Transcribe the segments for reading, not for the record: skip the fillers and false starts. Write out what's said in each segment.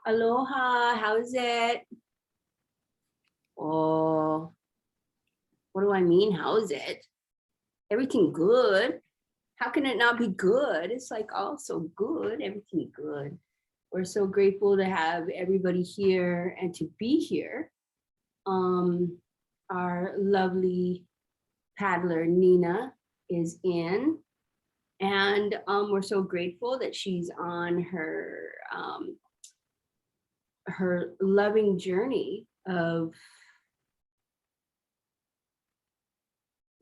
Aloha, how's it? Oh, what do I mean? How's it? Everything good. How can it not be good? It's like all so good, everything good. We're so grateful to have everybody here and to be here. Our lovely paddler Nina is in, and we're so grateful that she's on her her loving journey of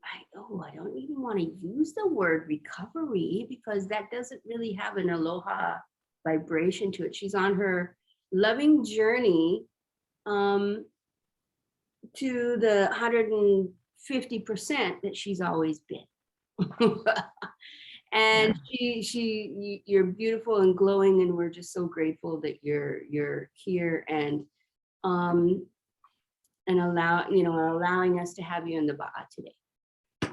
I don't even want to use the word recovery because that doesn't really have an aloha vibration to it. She's on her loving journey to the 150% that she's always been. And you're beautiful and glowing, and we're just so grateful that you're here and allowing us to have you in the ba'a today.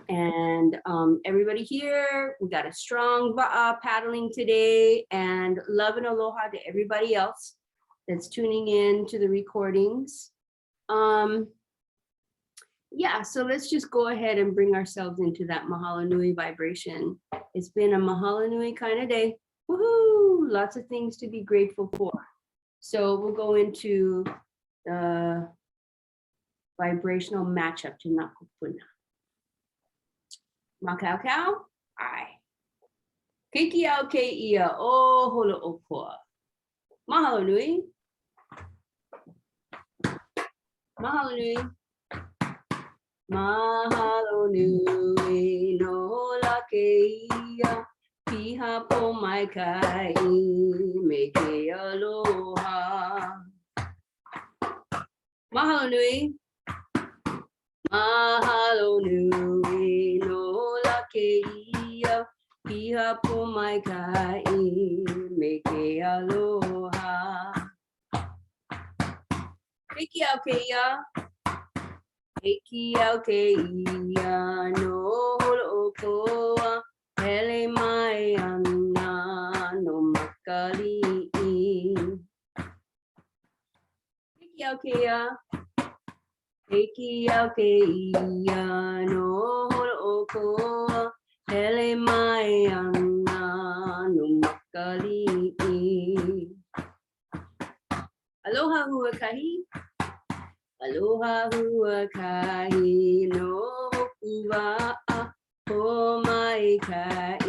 And everybody here, we got a strong ba'a paddling today, and love and aloha to everybody else that's tuning in to the recordings. Yeah, so let's just go ahead and bring ourselves into that mahalo nui vibration. It's been a mahalo nui kind of day. Woohoo! Lots of things to be grateful for. So we'll go into the vibrational matchup to Nakupuna. Makau, ai. Keiki au ke ia o holo o koa. Mahalo nui. Mahalo nui. Mahalo nui no la ke ia. Piha po mai kai me ke aloha. Mahalo nui. Mahalo nui no la ke ia. Piha po mai kai me ke aloha. Keiki au ke ia. Keiki au ke ia no holo o koa. Hele mai ana no makali'i. Keiki au ke ia. Keiki au ke ia no holo o koa. Hele mai ana no makali'i. Aloha huakahi. Aloha huakahi no hoku wa'a. Ho mai kai I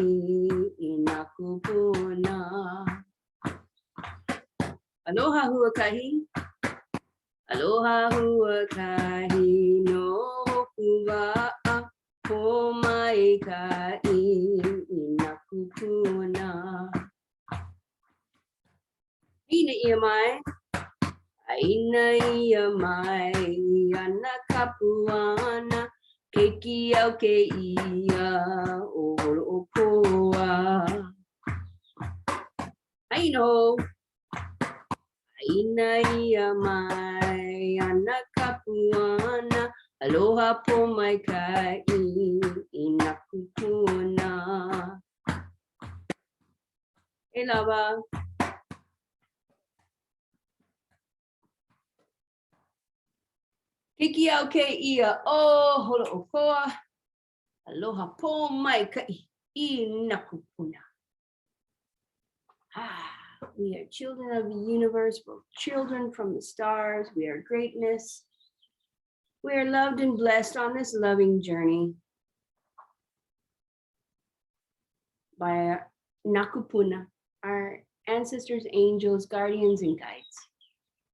Nakupuna. Aloha huakahi. Aloha huakahi no hoku wa'a. Ho mai kai I Nakupuna. Ina ia mai. Aina ia mai ana kapuana. Keiki au ke ia o holo o koa. Aino. Aina ia mai ana kapuana. Aloha po mai kai I Nakupuna. E lava. Keiki au ke ia o holo o koa. Aloha po mai kai I Nakupuna. We are children of the universe. We're children from the stars. We are greatness. We are loved and blessed on this loving journey by Nakupuna, our ancestors, angels, guardians, and guides.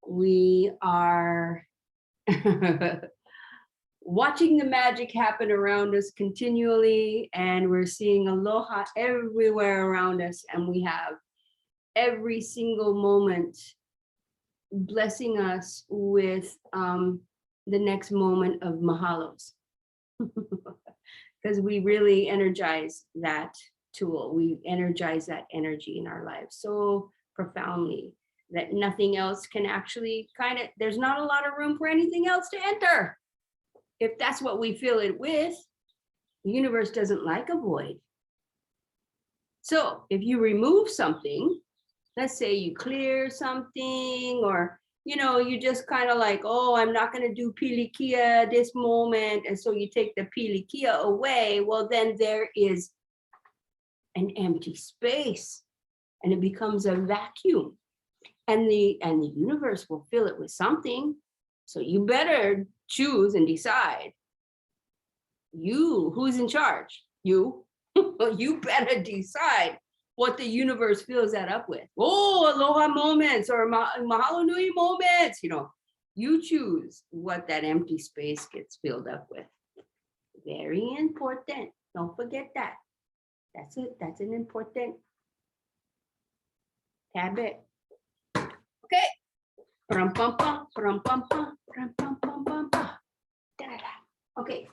We are watching the magic happen around us continually, and we're seeing aloha everywhere around us, and we have every single moment blessing us with the next moment of mahalos. Because we really energize that tool. We energize that energy in our lives so profoundly that nothing else can actually there's not a lot of room for anything else to enter. If that's what we fill it with, the universe doesn't like a void. So if you remove something, let's say you clear something, or you just kind of like, oh, I'm not going to do pilikia this moment, and so you take the pilikia away. Well, then there is an empty space, and it becomes a vacuum, and the universe will fill it with something. So you better choose and decide. Who's in charge? You. You better decide what the universe fills that up with. Oh, aloha moments or mahalo nui moments. You choose what that empty space gets filled up with. Very important. Don't forget that. That's it. That's an important habit. Okay. Okay.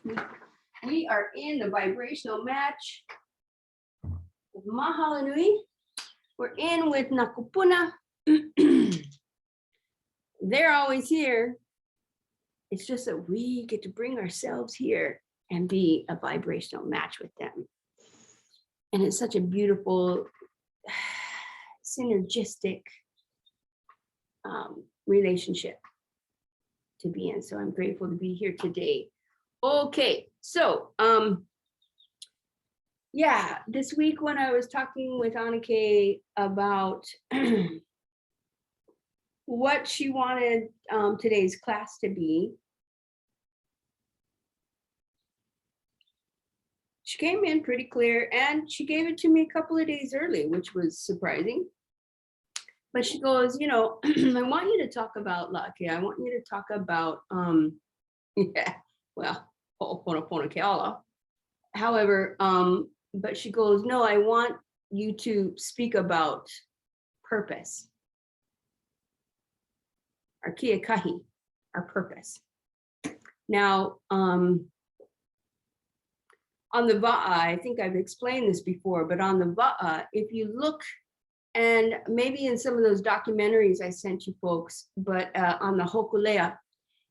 We are in the vibrational match with Mahalo Nui. We're in with Nakupuna. They're always here. It's just that we get to bring ourselves here and be a vibrational match with them. And it's such a beautiful, synergistic relationship to be in. So I'm grateful to be here today. Okay, so yeah, this week when I was talking with Annika about what she wanted today's class to be, she came in pretty clear, and she gave it to me a couple of days early, which was surprising. But she goes, I want you to talk about La'akea. I want you to talk about, yeah, well, Ho'oponopono Keala. However, but she goes, no, I want you to speak about purpose. Our kiakahi, our purpose. Now, on the va'a, I think I've explained this before, but on the va'a, if you look, and maybe in some of those documentaries I sent you folks, but on the Hokulea,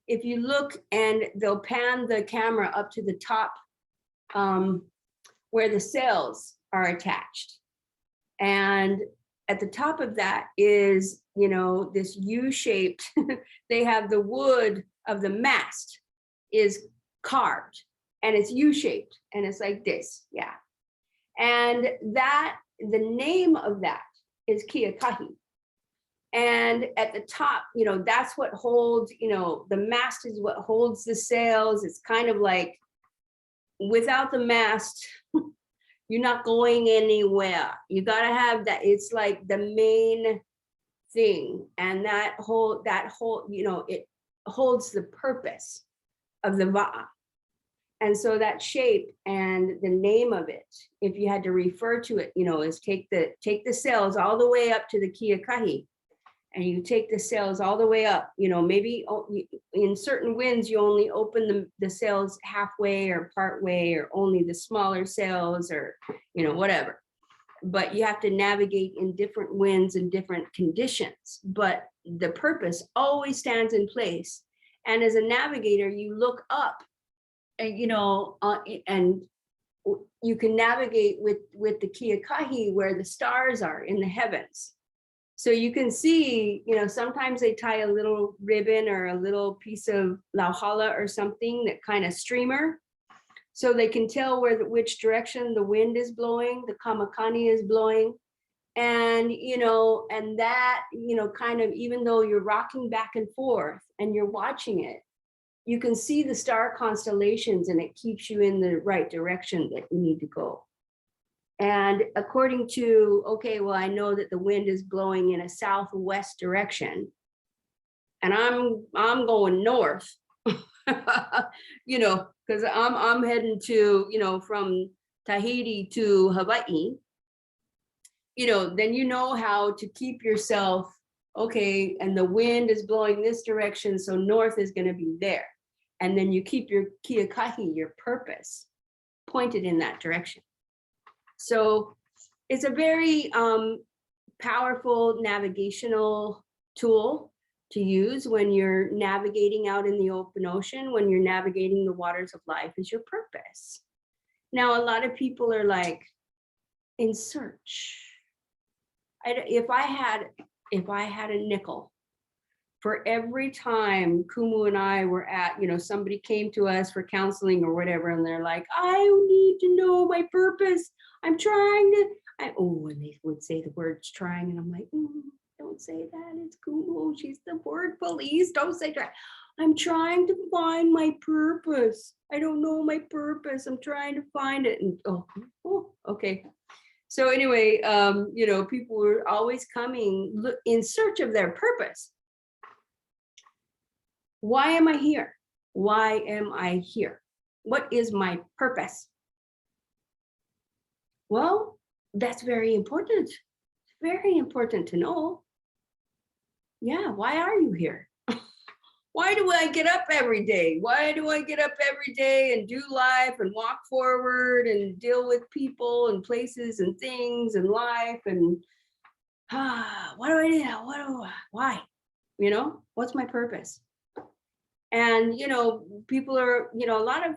if you look and they'll pan the camera up to the top where the sails are attached. And at the top of that is, this U-shaped, they have the wood of the mast is carved, and it's U-shaped, and it's like this, yeah. And that, the name of that is kiakahi. And at the top, that's what holds, the mast is what holds the sails. It's kind of like, without the mast, you're not going anywhere. You gotta have that. It's like the main thing, and that whole, it holds the purpose of the va'a. And so that shape and the name of it, if you had to refer to it, is take the sails all the way up to the kiakahi, and you take the sails all the way up. Maybe in certain winds you only open the sails halfway or part way, or only the smaller sails, or whatever. But you have to navigate in different winds and different conditions. But the purpose always stands in place. And as a navigator, you look up, and and you can navigate with the kiakahi where the stars are in the heavens. So you can see, sometimes they tie a little ribbon or a little piece of lauhala or something, that kind of streamer, so they can tell which direction the wind is blowing, the kamakani is blowing. And, and that, kind of, even though you're rocking back and forth and you're watching it, you can see the star constellations, and it keeps you in the right direction that you need to go. And according to, okay, well, I know that the wind is blowing in a southwest direction, and I'm going north, because I'm heading to, from Tahiti to Hawaii, then you know how to keep yourself, okay, and the wind is blowing this direction, so north is going to be there. And then you keep your kiakahi, your purpose, pointed in that direction. So it's a very powerful navigational tool to use when you're navigating out in the open ocean, when you're navigating the waters of life, is your purpose. Now, a lot of people are like, in search. If I had a nickel for every time Kumu and I were at, somebody came to us for counseling or whatever, and they're like, I need to know my purpose. I'm trying to, when they would say the words trying, and I'm like, don't say that. It's Kumu. She's the word police. Don't say try. I'm trying to find my purpose. I don't know my purpose. I'm trying to find it. And okay. So anyway, people were always coming in search of their purpose. Why am I here? Why am I here? What is my purpose? Well, that's very important. It's very important to know. Yeah, why are you here? Why do I get up every day? Why do I get up every day and do life and walk forward and deal with people and places and things and life? And what do I do? Why? What's my purpose? And, people are, a lot of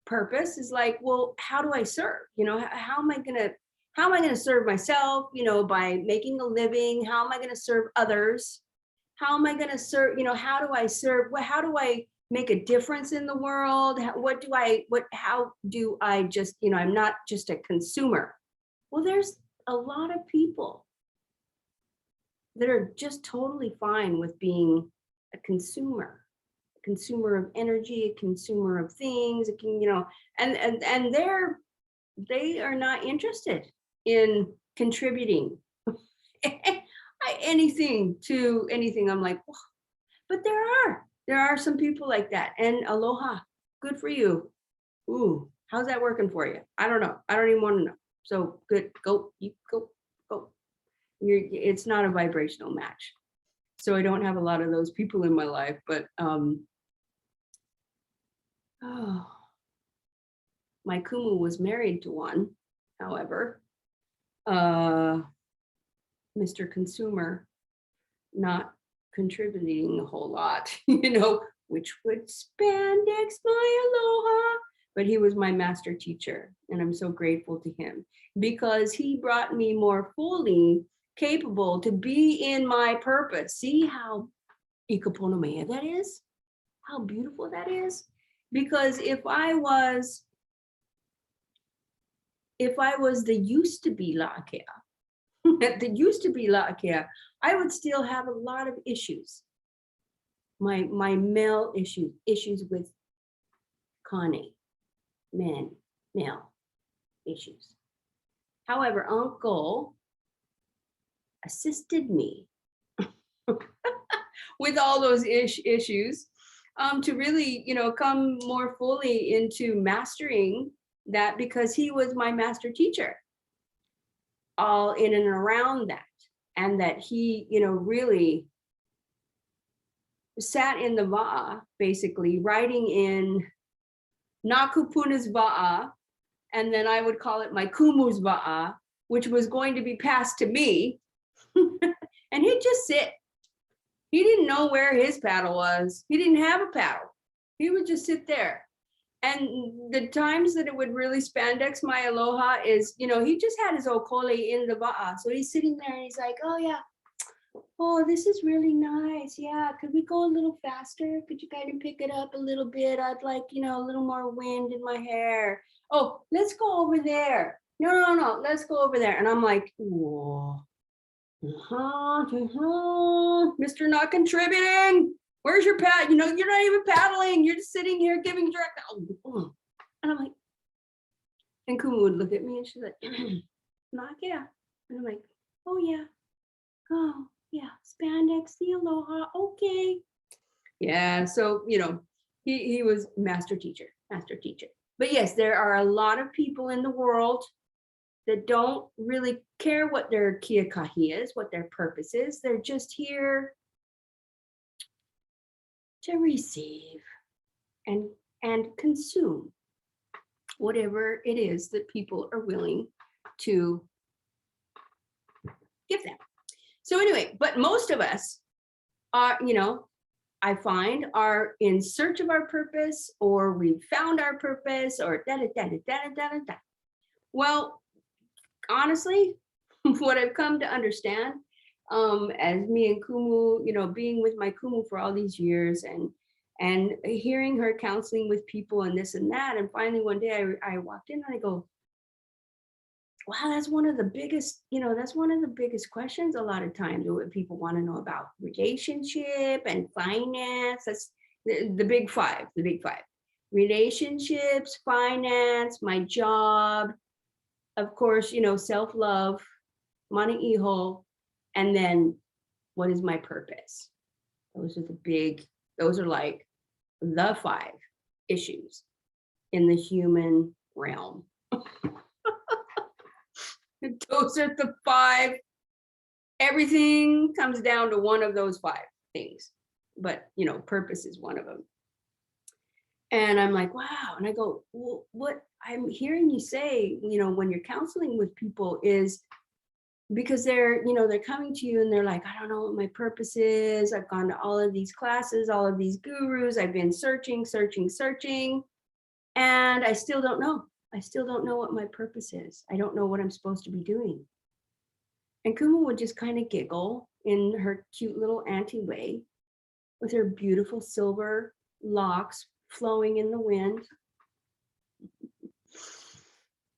purpose is like, well, how do I serve? How am I going to serve myself, by making a living? How am I going to serve others? How am I going to serve? How do I serve? How do I make a difference in the world? How do I just, I'm not just a consumer. Well, there's a lot of people that are just totally fine with being a consumer of energy, a consumer of things, and they are not interested in contributing anything to anything. I'm like, oh, but there are some people like that. And aloha, good for you. Ooh, how's that working for you? I don't know. I don't even want to know. So good, go. It's not a vibrational match. So I don't have a lot of those people in my life, but my Kumu was married to one, however, Mr. Consumer, not contributing a whole lot, which would spandex my aloha, but he was my master teacher, and I'm so grateful to him because he brought me more fully capable to be in my purpose. See how ikaponomea that is? How beautiful that is? Because if I was the used to be La'akea, I would still have a lot of issues. My male issues with Kane, male issues. However, Uncle assisted me with all those issues to really, come more fully into mastering that, because he was my master teacher all in and around that. And that he, really sat in the va'a, basically writing in Nakupuna's va'a, and then I would call it my Kumu's va'a, which was going to be passed to me. And he'd just sit. He didn't know where his paddle was. He didn't have a paddle. He would just sit there. And the times that it would really spandex my aloha is, he just had his okole in the va'a. So he's sitting there and he's like, oh yeah, oh, this is really nice. Yeah, could we go a little faster? Could you kind of pick it up a little bit? I'd like, a little more wind in my hair. Oh, let's go over there. No, let's go over there. And I'm like, whoa. Mr. Not contributing. Where's your pad? You're not even paddling. You're just sitting here giving direct. And I'm like, and Kumu would look at me and she's like, Not, yeah. And I'm like, oh yeah. Oh yeah, spandex, the aloha, okay. Yeah, so he was master teacher. But yes, there are a lot of people in the world that don't really care what their kiakahi is, what their purpose is. They're just here to receive and consume whatever it is that people are willing to give them. So anyway, but most of us are, I find, are in search of our purpose, or we've found our purpose, or da da da da da da da da. Well, honestly, what I've come to understand, as me and Kumu, being with my Kumu for all these years, and hearing her counseling with people and this and that. And finally one day I walked in and I go, wow, that's one of the biggest, that's one of the biggest questions a lot of times what people want to know about relationship and finance. That's the big five, relationships, finance, my job, of course, self-love, money, iho, and then what is my purpose? Those are like the five issues in the human realm. Those are the five. Everything comes down to one of those five things, but purpose is one of them. And I'm like, wow. And I go, well, what I'm hearing you say, when you're counseling with people is because they're coming to you and they're like, I don't know what my purpose is. I've gone to all of these classes, all of these gurus. I've been searching, and I still don't know. I still don't know what my purpose is. I don't know what I'm supposed to be doing. And Kumu would just kind of giggle in her cute little auntie way with her beautiful silver locks flowing in the wind.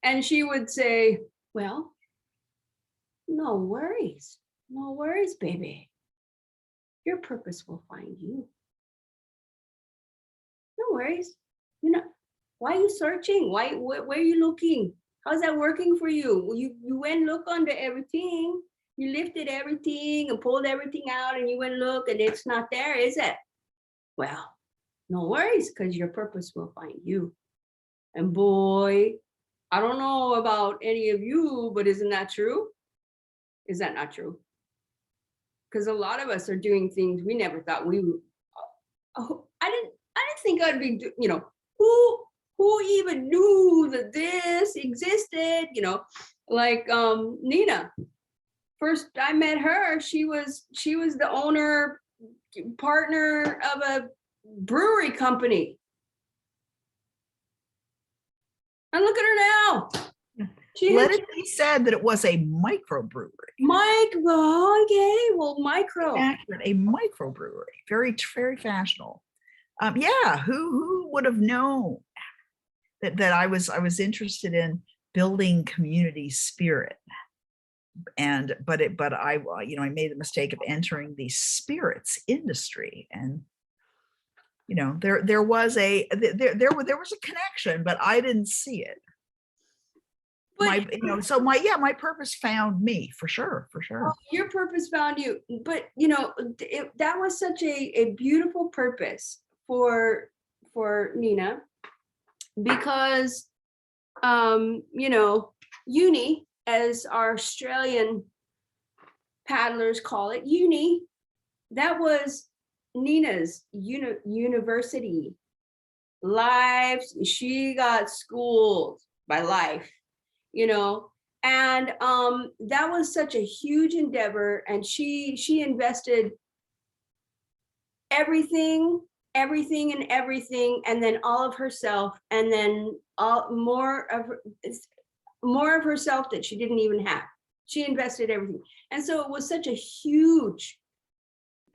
And she would say, well, no worries, baby. Your purpose will find you. No worries. Why are you searching? Where are you looking? How's that working for you? Well, you went look under everything. You lifted everything and pulled everything out and you went look and it's not there, is it? Well, no worries, because your purpose will find you. And boy, I don't know about any of you, but isn't that true? Is that not true? Because a lot of us are doing things we never thought we would. Oh, I didn't think I'd be, who even knew that this existed, like Nina. First I met her, she was the owner, partner of a brewery company. And look at her now. Let it be said that it was a microbrewery. Micro. Accurate, a microbrewery, very, very fashionable. Yeah, who would have known that I was interested in building community spirit, but I made the mistake of entering the spirits industry, and there was a connection, but I didn't see it. But, my purpose found me for sure. Oh, your purpose found you, but that was such a beautiful purpose for Nina, because uni, as our Australian paddlers call it, uni, that was Nina's university. Lives, she got schooled by life, and that was such a huge endeavor, and she invested everything, and then all of herself, and then more of herself that she didn't even have. She invested everything, and so it was such a huge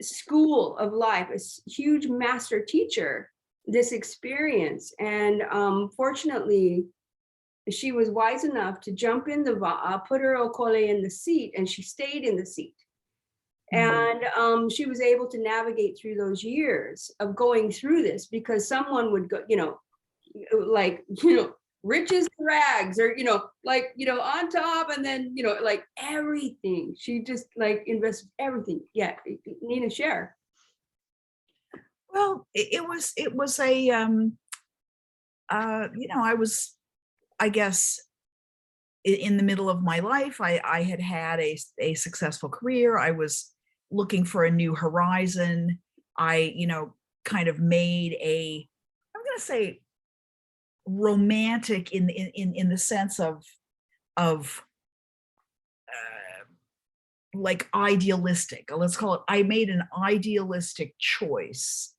school of life, a huge master teacher, this experience. And fortunately, she was wise enough to jump in the va'a, put her okole in the seat, and she stayed in the seat. And she was able to navigate through those years of going through this, because someone would go, riches to rags, or on top, and then like everything. She just invested everything. Yeah, Nina, share. Well, it was a I was, I guess, in the middle of my life. I had a successful career. I was looking for a new horizon. I kind of made I'm going to say romantic in the sense of like idealistic, let's call it. I made an idealistic choice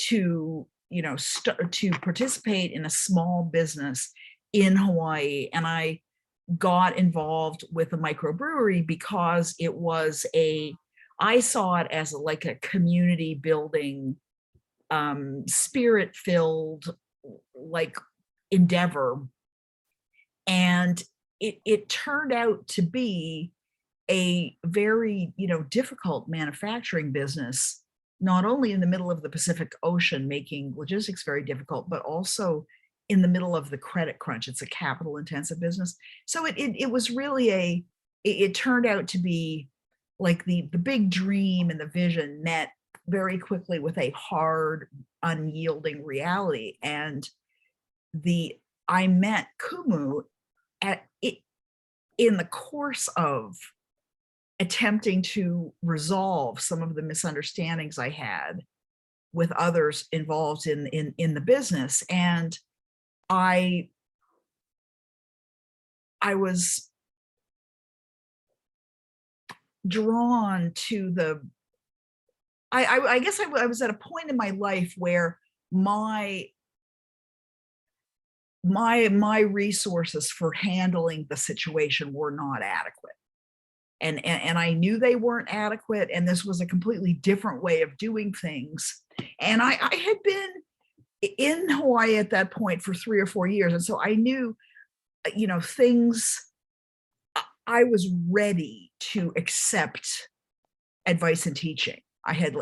to to participate in a small business in Hawaii, and I got involved with a microbrewery because it was I saw it as like a community building, spirit filled like endeavor. And it turned out to be a very, difficult manufacturing business, not only in the middle of the Pacific Ocean, making logistics very difficult, but also in the middle of the credit crunch. It's a capital intensive business. So it was really it turned out to be like the big dream and the vision met very quickly with a hard, unyielding reality. And I met Kumu at it in the course of attempting to resolve some of the misunderstandings I had with others involved in the business. And I was drawn to I guess I was at a point in my life where my resources for handling the situation were not adequate. And I knew they weren't adequate, and this was a completely different way of doing things. And I had been in Hawaii at that point for 3 or 4 years, and so I knew, things. I was ready to accept advice and teaching. I had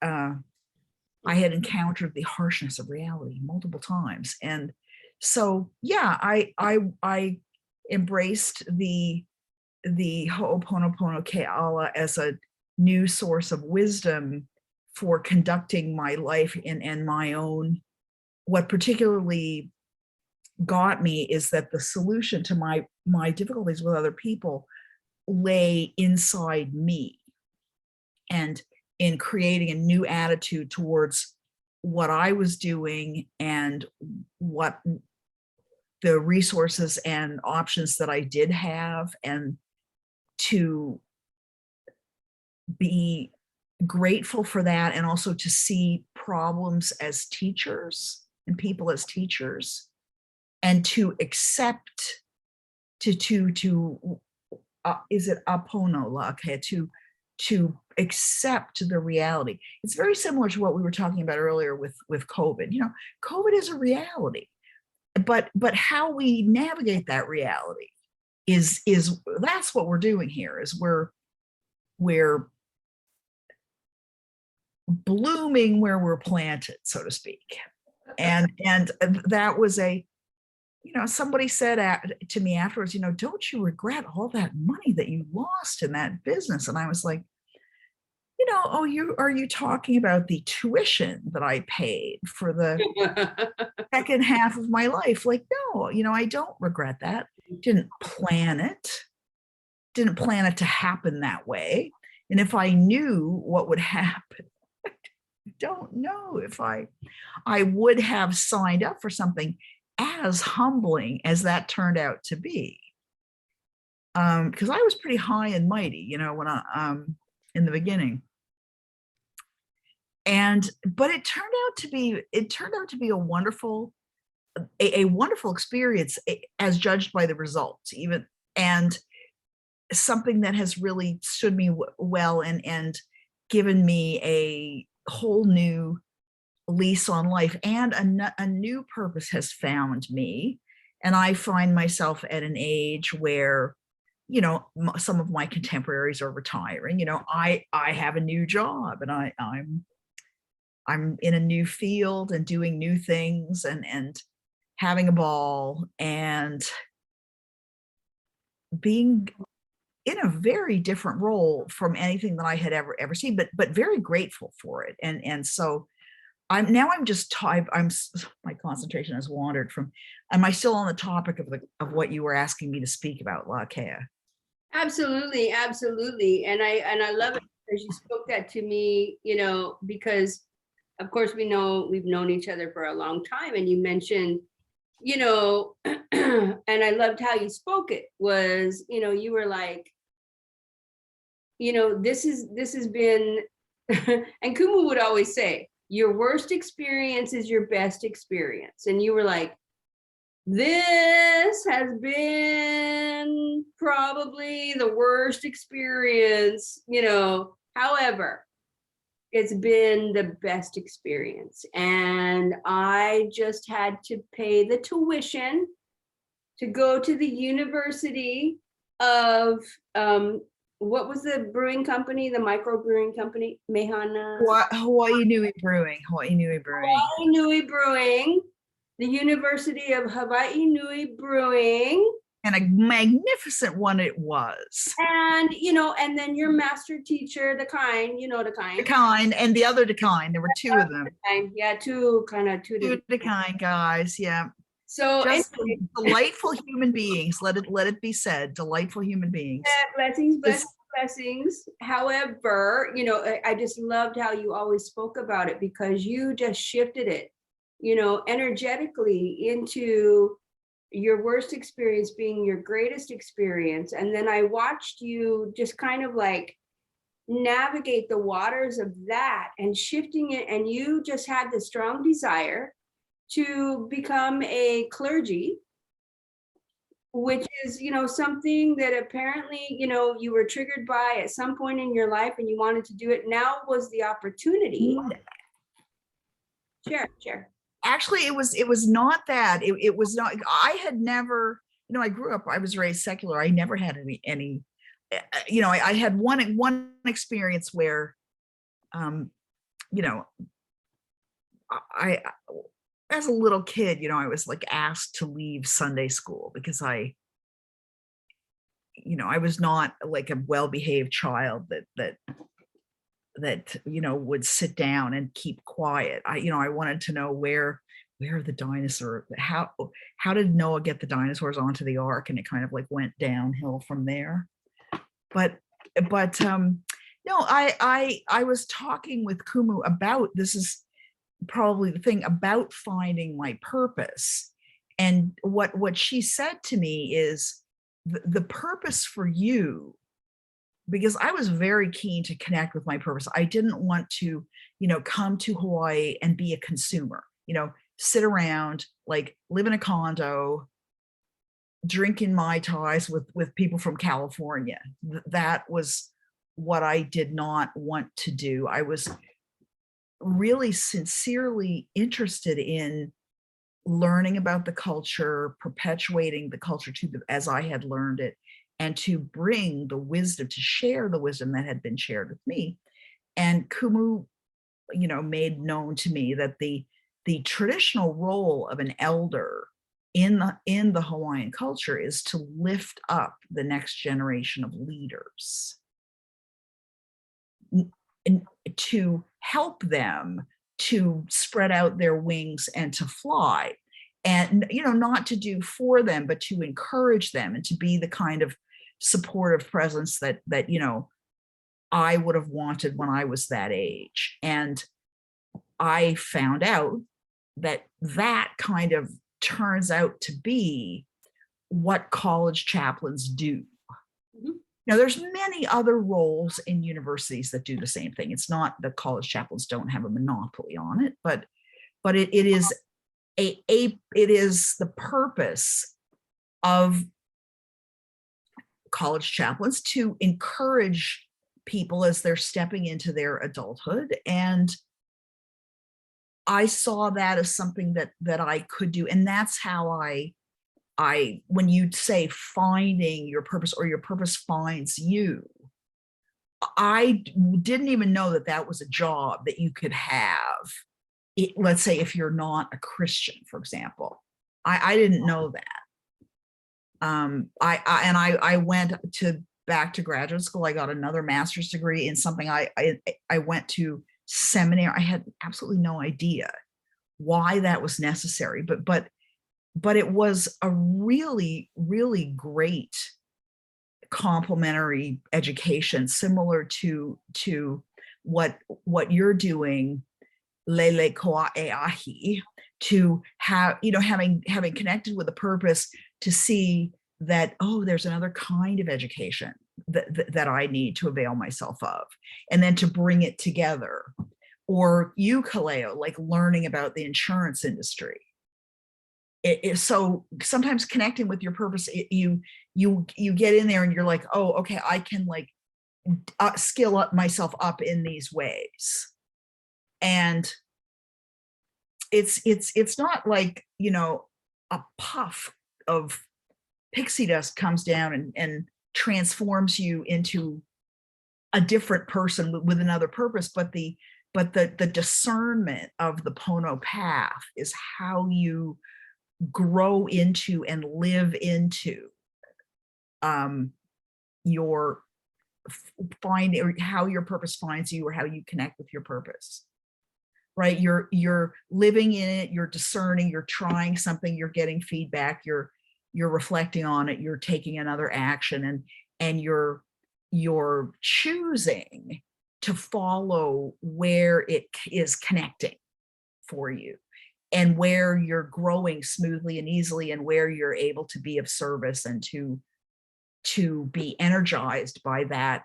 I had encountered the harshness of reality multiple times, and so yeah, I embraced the Ho'oponopono Keala as a new source of wisdom for conducting my life and my own. What particularly got me is that the solution to my difficulties with other people lay inside me, and in creating a new attitude towards what I was doing and what the resources and options that I did have, and to be grateful for that, and also to see problems as teachers and people as teachers, and to accept is it apono, okay, to accept the reality. It's very similar to what we were talking about earlier with COVID. COVID is a reality, but how we navigate that reality is that's what we're doing here. Is we're blooming where we're planted, so to speak. And that was somebody said to me afterwards, don't you regret all that money that you lost in that business? And I was like, are you talking about the tuition that I paid for the second half of my life? Like, no, I don't regret that. Didn't plan it to happen that way. And if I knew what would happen, I don't know if I would have signed up for something as humbling as that turned out to be. Because I was pretty high and mighty, when I in the beginning. But it turned out to be a wonderful experience, as judged by the results, even, and something that has really stood me well, and given me a whole new lease on life, and a new purpose has found me. And I find myself at an age where, some of my contemporaries are retiring. I have a new job, and I'm in a new field and doing new things, and having a ball, and being in a very different role from anything that I had ever seen, but very grateful for it. And so I'm my concentration has wandered from. Am I still on the topic of what you were asking me to speak about, Lakea? Absolutely, absolutely. And I love it because you spoke that to me, because of course we've known each other for a long time, and you mentioned, and I loved how you spoke it, was, you were like, this has been, and Kumu would always say, your worst experience is your best experience. And you were like, This has been probably the worst experience, however, it's been the best experience. And I just had to pay the tuition to go to the University of, what was the brewing company, the micro brewing company, Mehana? Hawaii Nui Brewing, Hawaii Nui Brewing. Hawaii Nui Brewing, the University of Hawaii Nui Brewing. And a magnificent one it was. And, and then your master teacher, the kind, the kind. The kind and the other kind. There were two of them. Yeah, two the kind guys. Yeah. So just anyway, delightful human beings. Let it be said, delightful human beings. Blessings. However, I just loved how you always spoke about it, because you just shifted it, energetically into your worst experience being your greatest experience. And then I watched you just kind of like navigate the waters of that and shifting it. And you just had the strong desire to become a clergy, which is, something that apparently, you were triggered by at some point in your life and you wanted to do it. Now was the opportunity. Share. Actually, it was not that. It was not, I had never, I grew up, I was raised secular. I never had any, I had one experience where, I as a little kid, I was like asked to leave Sunday school because I was not like a well-behaved child that would sit down and keep quiet. I wanted to know where are the dinosaurs, how did Noah get the dinosaurs onto the ark, and it kind of like went downhill from there. But no, I was talking with Kumu about, this is probably the thing, about finding my purpose. And what she said to me is the purpose for you, because I was very keen to connect with my purpose. I didn't want to, come to Hawaii and be a consumer, sit around, like live in a condo, drinking Mai Tais with people from California. That was what I did not want to do. I was really sincerely interested in learning about the culture, perpetuating the culture as I had learned it, and to bring the wisdom, to share the wisdom that had been shared with me. And Kumu, made known to me that the traditional role of an elder in the Hawaiian culture is to lift up the next generation of leaders, and to help them to spread out their wings and to fly, and not to do for them, but to encourage them and to be the kind of supportive presence that I would have wanted when I was that age. And I found out that kind of turns out to be what college chaplains do. Mm-hmm. Now, there's many other roles in universities that do the same thing. It's not that college chaplains don't have a monopoly on it, but it is it is the purpose of college chaplains to encourage people as they're stepping into their adulthood. And I saw that as something that I could do. And that's how I, when you say finding your purpose or your purpose finds you, I didn't even know that was a job that you could have. Let's say if you're not a Christian, for example, I didn't know that. I went back to graduate school. I got another master's degree in something. I went to seminary. I had absolutely no idea why that was necessary, but it was a really, really great complementary education, similar to what you're doing, Lele Koa Eahi, to have, having connected with a purpose, to see that, oh, there's another kind of education that I need to avail myself of, and then to bring it together. Or you, Kaleo, like learning about the insurance industry. so sometimes connecting with your purpose, you get in there and you're like, oh, okay, I can like skill up myself up in these ways. And it's not like, you know, a puff of pixie dust comes down and transforms you into a different person with another purpose, but the discernment of the Pono path is how you grow into and live into your find, or how your purpose finds you, or how you connect with your purpose. Right? You're living in it, you're discerning, you're trying something, you're getting feedback, you're reflecting on it, you're taking another action, and you're choosing to follow where it is connecting for you, and where you're growing smoothly and easily, and where you're able to be of service and to be energized by that.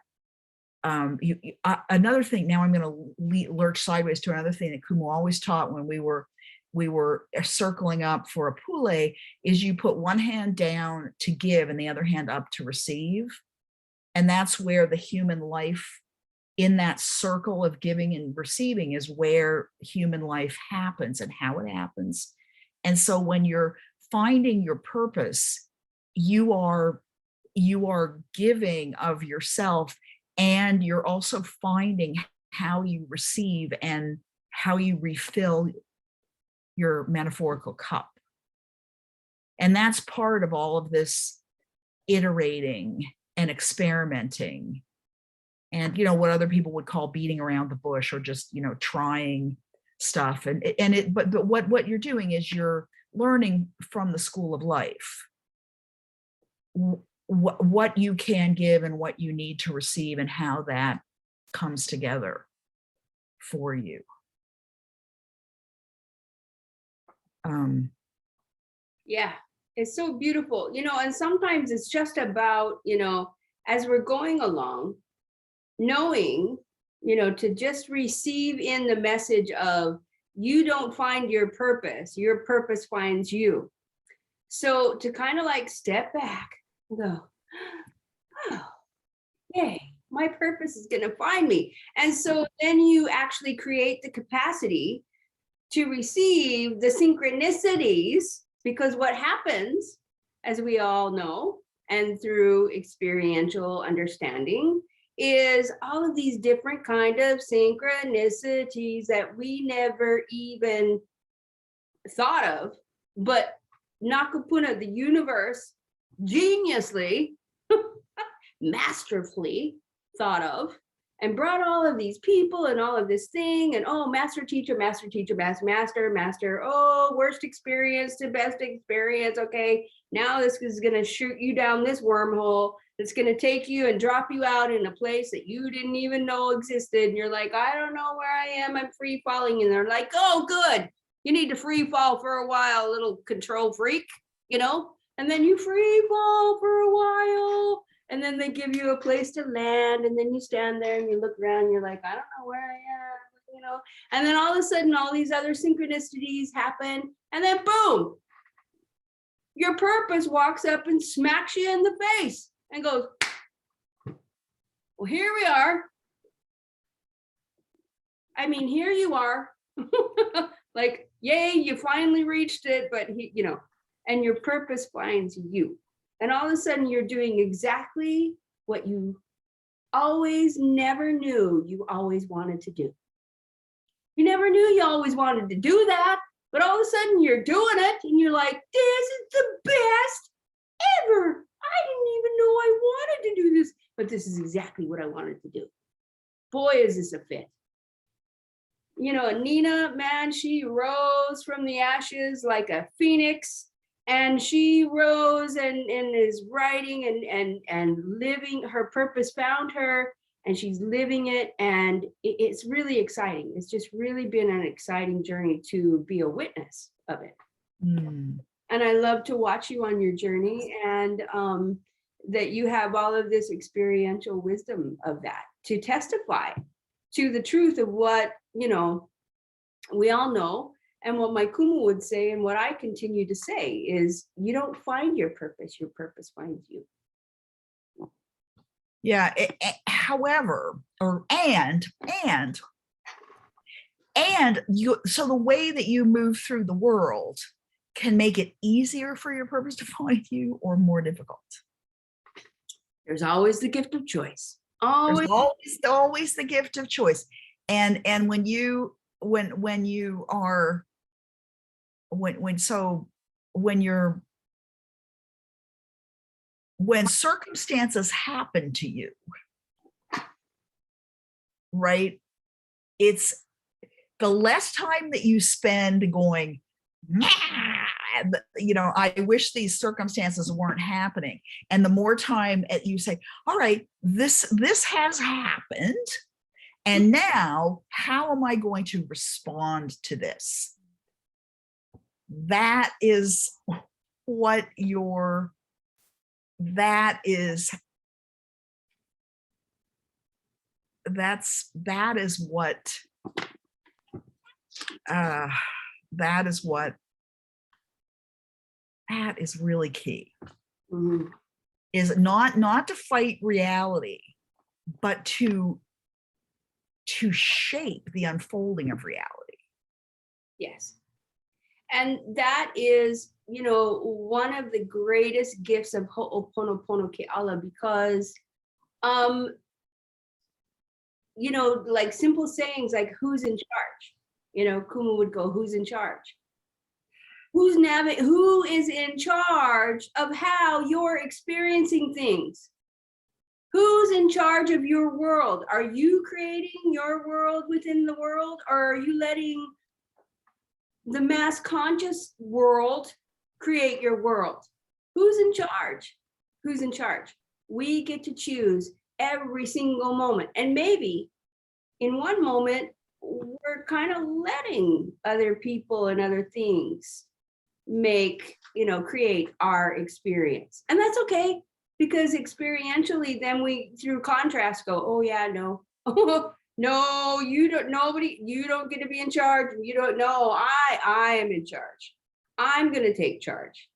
Another thing, now I'm going to lurch sideways to another thing that Kumu always taught when we were circling up for a pule, is you put one hand down to give and the other hand up to receive. And that's where the human life, in that circle of giving and receiving, is where human life happens and how it happens. And so when you're finding your purpose, you are giving of yourself, and you're also finding how you receive and how you refill your metaphorical cup. And that's part of all of this iterating and experimenting, and, you know, what other people would call beating around the bush, or just, you know, trying stuff. But what you're doing is you're learning from the school of life what you can give and what you need to receive, and how that comes together for you. Yeah, it's so beautiful, you know, and sometimes it's just about, you know, as we're going along, knowing, you know, to just receive in the message of, you don't find your purpose finds you. So to kind of like step back and go, oh, yay, my purpose is going to find me. And so then you actually create the capacity to receive the synchronicities, because what happens, as we all know, and through experiential understanding, is all of these different kind of synchronicities that we never even thought of, but Nakapuna, the universe, geniusly, masterfully thought of, and brought all of these people and all of this thing, and oh, master teacher, master, oh, worst experience to best experience. Okay, now this is going to shoot you down this wormhole that's going to take you and drop you out in a place that you didn't even know existed. And you're like, I don't know where I am, I'm free falling. And they're like, oh, good, you need to free fall for a while, little control freak, you know. And then you free fall for a while, and then they give you a place to land, and then you stand there and you look around and you're like, I don't know where I am, you know. And then all of a sudden all these other synchronicities happen, and then boom, your purpose walks up and smacks you in the face and goes, well, here we are. I mean, here you are. Like, yay, you finally reached it, but you know, and your purpose finds you. And all of a sudden you're doing exactly what you always never knew you always wanted to do. You never knew you always wanted to do that, but all of a sudden you're doing it, and you're like, this is the best ever. I didn't even know I wanted to do this, but this is exactly what I wanted to do. Boy, is this a fit. You know, Nina, man, she rose from the ashes like a phoenix, and she rose and is writing and living. Her purpose found her, and she's living it, and it's really exciting. It's just really been an exciting journey to be a witness of it. And I love to watch you on your journey, and that you have all of this experiential wisdom of that to testify to the truth of what, you know, we all know, And what my kumu would say, and what I continue to say, is you don't find your purpose finds you. Yeah. However, and you, so the way that you move through the world can make it easier for your purpose to find you or more difficult. There's always the gift of choice. There's Always. always the gift of choice. And when you are when circumstances happen to you, right? It's the less time that you spend going, I wish these circumstances weren't happening. And the more time you say, all right, this has happened. And now how am I going to respond to this? That is what that is really key. Mhm. Is not to fight reality, but to shape the unfolding of reality. Yes. And that is, one of the greatest gifts of Ho'oponopono Keala, because, like simple sayings like who's in charge? Kumu would go, who's in charge? Who is in charge of how you're experiencing things? Who's in charge of your world? Are you creating your world within the world, or are you letting the mass conscious world create your world? Who's in charge? Who's in charge? We get to choose every single moment. And maybe in one moment, we're kind of letting other people and other things create our experience. And that's okay, because experientially, then we, through contrast, go, oh yeah, no. No, you don't get to be in charge. You don't know. I am in charge. I'm going to take charge.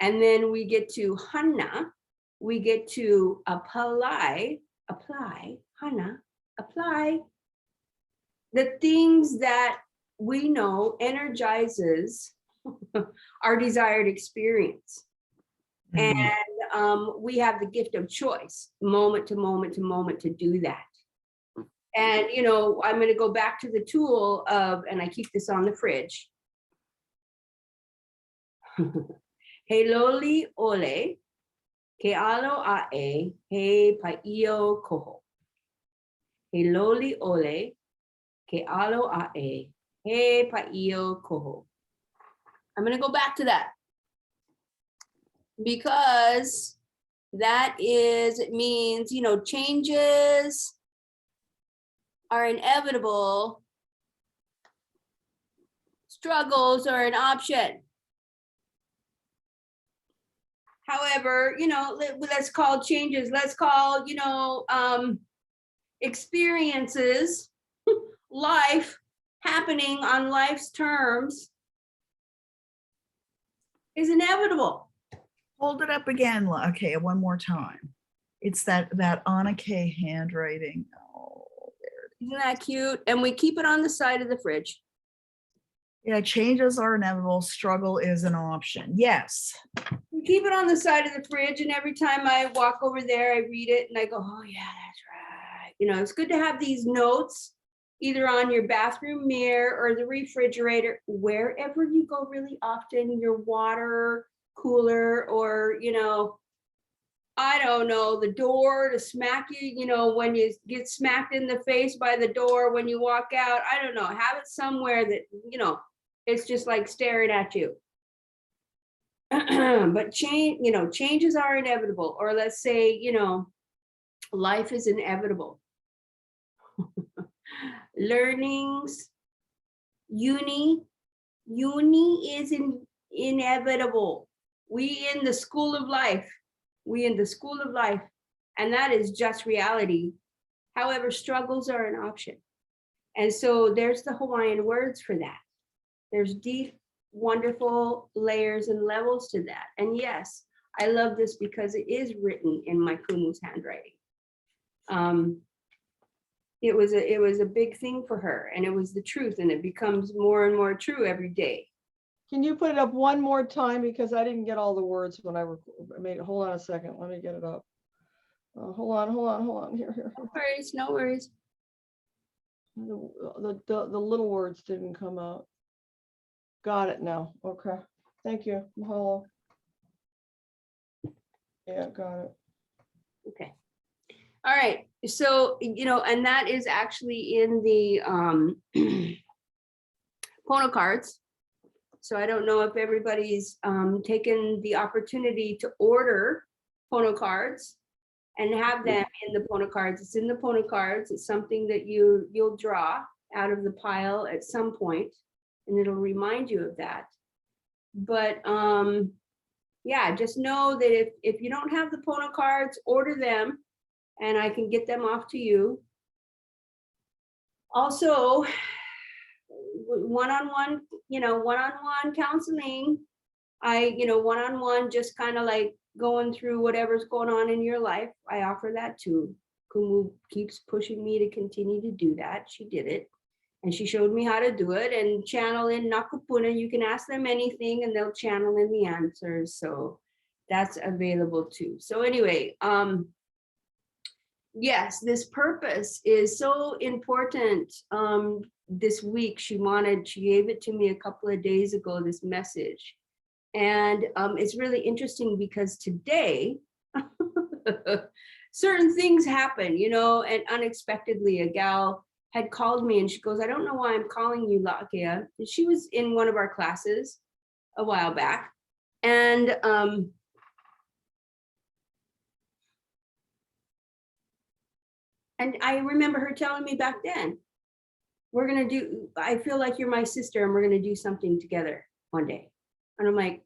And then we get to hana. We get to apply, hana, apply the things that we know energizes our desired experience. Mhm. And we have the gift of choice, moment to moment to moment, to do that. And, I'm going to go back to the tool of, and I keep this on the fridge. He loli ole, ke alo ae, he paio koho. He loli ole, ke alo ae, he paio koho. I'm going to go back to that, because it means, changes are inevitable. Struggles are an option. However, let's call changes, let's call, experiences, life happening on life's terms is inevitable. Hold it up again. Okay, one more time. It's that Anna K handwriting. Oh, there. Isn't that cute? And we keep it on the side of the fridge. Yeah, changes are inevitable. Struggle is an option. Yes. We keep it on the side of the fridge, and every time I walk over there, I read it and I go, oh yeah, that's right. It's good to have these notes either on your bathroom mirror or the refrigerator, wherever you go really often, your water cooler, or, I don't know, the door to smack you, when you get smacked in the face by the door when you walk out. I don't know, have it somewhere that, it's just like staring at you. But changes are inevitable. Or let's say, life is inevitable. Learnings, uni is inevitable. We in the school of life, and that is just reality. However, struggles are an option. And so there's the Hawaiian words for that. There's deep, wonderful layers and levels to that. And yes, I love this because it is written in my Kumu's handwriting. It was a big thing for her, and it was the truth, and it becomes more and more true every day. Can you put it up one more time? Because I didn't get all the words when I made it. Hold on a second. Let me get it up. Hold on. Here. No worries, no worries. The little words didn't come out. Got it now. Okay. Thank you. Mahalo. Yeah, got it. Okay. All right. So, and that is actually in the Pono cards. So I don't know if everybody's taken the opportunity to order Pono cards and have them in the Pono cards. It's in the Pono cards. It's something that you'll draw out of the pile at some point, and it'll remind you of that. But yeah, just know that if you don't have the Pono cards, order them, and I can get them off to you. Also, one-on-one counseling. One-on-one, just kind of like going through whatever's going on in your life. I offer that too. Kumu keeps pushing me to continue to do that. She did it, and she showed me how to do it. And channel in Nakupuna, you can ask them anything and they'll channel in the answers. So that's available too. So anyway, yes, this purpose is so important. This week, she gave it to me a couple of days ago, this message. And it's really interesting because today, certain things happen, and unexpectedly a gal had called me and she goes, I don't know why I'm calling you, Lakia. She was in one of our classes a while back. And I remember her telling me back then, I feel like you're my sister and we're gonna do something together one day. And I'm like,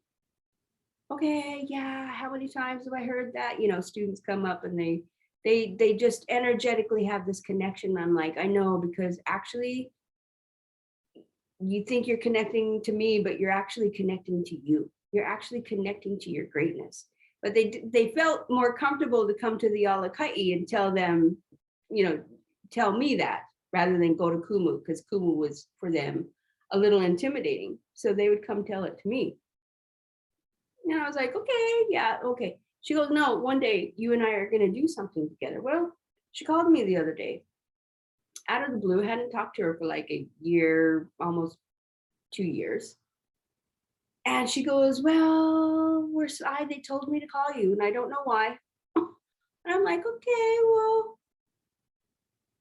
okay, yeah, how many times have I heard that? Students come up and they just energetically have this connection. I'm like, I know, because actually you think you're connecting to me, but you're actually connecting to you. You're actually connecting to your greatness. But they felt more comfortable to come to the Alakai and tell them, tell me that, rather than go to Kumu, because Kumu was for them a little intimidating. So they would come tell it to me. And I was like, okay, yeah, okay. She goes, no, one day you and I are going to do something together. Well, she called me the other day out of the blue. Hadn't talked to her for like a year, almost 2 years. And she goes, well, they told me to call you and I don't know why. And I'm like, okay, well.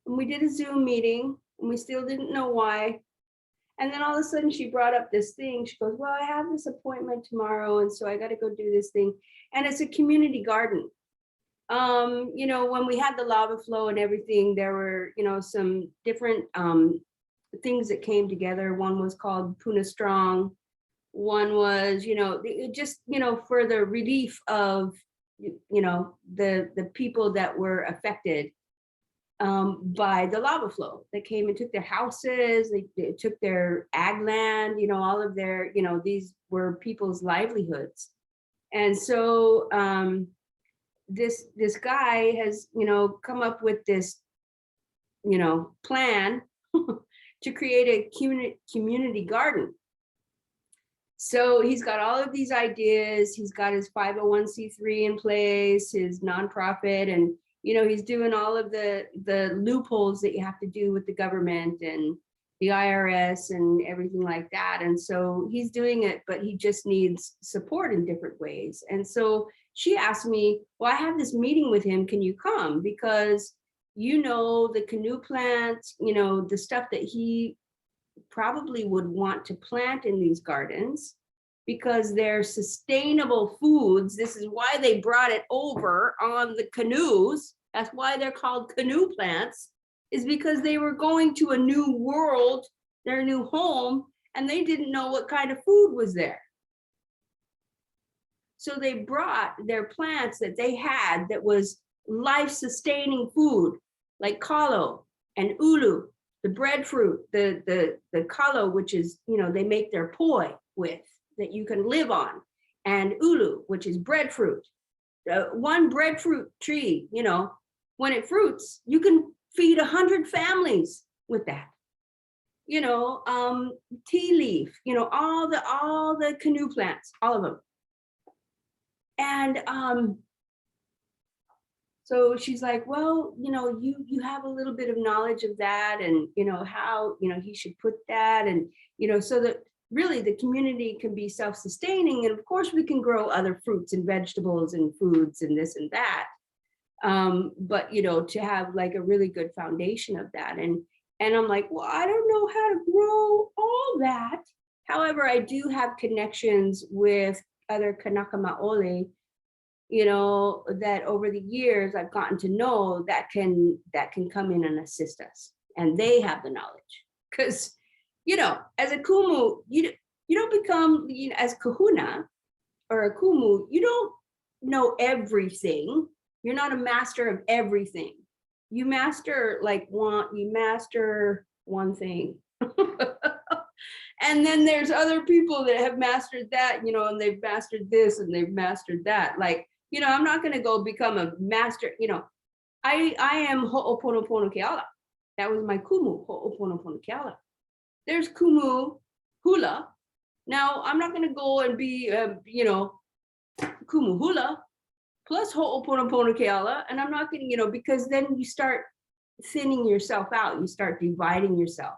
And we did a Zoom meeting and we still didn't know why. And then all of a sudden she brought up this thing. She goes, well, I have this appointment tomorrow, and so I got to go do this thing. And it's a community garden. When we had the lava flow and everything, there were, some different things that came together. One was called Puna Strong. One was, for the relief of, the people that were affected by the lava flow. They came and took their houses, they took their ag land, all of their, these were people's livelihoods. And so this guy has, come up with this, plan to create a community garden. So he's got all of these ideas. He's got his 501c3 in place, his nonprofit, and he's doing all of the loopholes that you have to do with the government and the IRS and everything like that. And so he's doing it, but he just needs support in different ways. And so she asked me, well, I have this meeting with him. Can you come? Because, the canoe plants, the stuff that he probably would want to plant in these gardens, because they're sustainable foods. This is why they brought it over on the canoes. That's why they're called canoe plants, is because they were going to a new world, their new home, and they didn't know what kind of food was there. So they brought their plants that they had that was life-sustaining food, like kalo and ulu the breadfruit, the kalo, which is, they make their poi with, that you can live on, and ulu, which is breadfruit. One breadfruit tree, when it fruits, you can feed 100 families with that. Tea leaf, all the canoe plants, all of them. And so she's like, well, you have a little bit of knowledge of that, and how he should put that, and so that really the community can be self-sustaining, and of course we can grow other fruits and vegetables and foods and this and that, but to have like a really good foundation of that. And I'm like, well, I don't know how to grow all that. However, I do have connections with other Kanaka Maoli, that over the years I've gotten to know that can come in and assist us, and they have the knowledge. Because as a kumu, you don't become, as kahuna or a kumu, you don't know everything. You're not a master of everything. You master one thing. And then there's other people that have mastered that, and they've mastered this and they've mastered that. Like, I'm not going to go become a master. I am Ho'oponopono Keala. That was my kumu, Ho'oponopono Keala. There's kumu hula. Now I'm not going to go and be, kumu hula plus Ho'oponopono Keala, and I'm not going to, because then you start thinning yourself out. You start dividing yourself.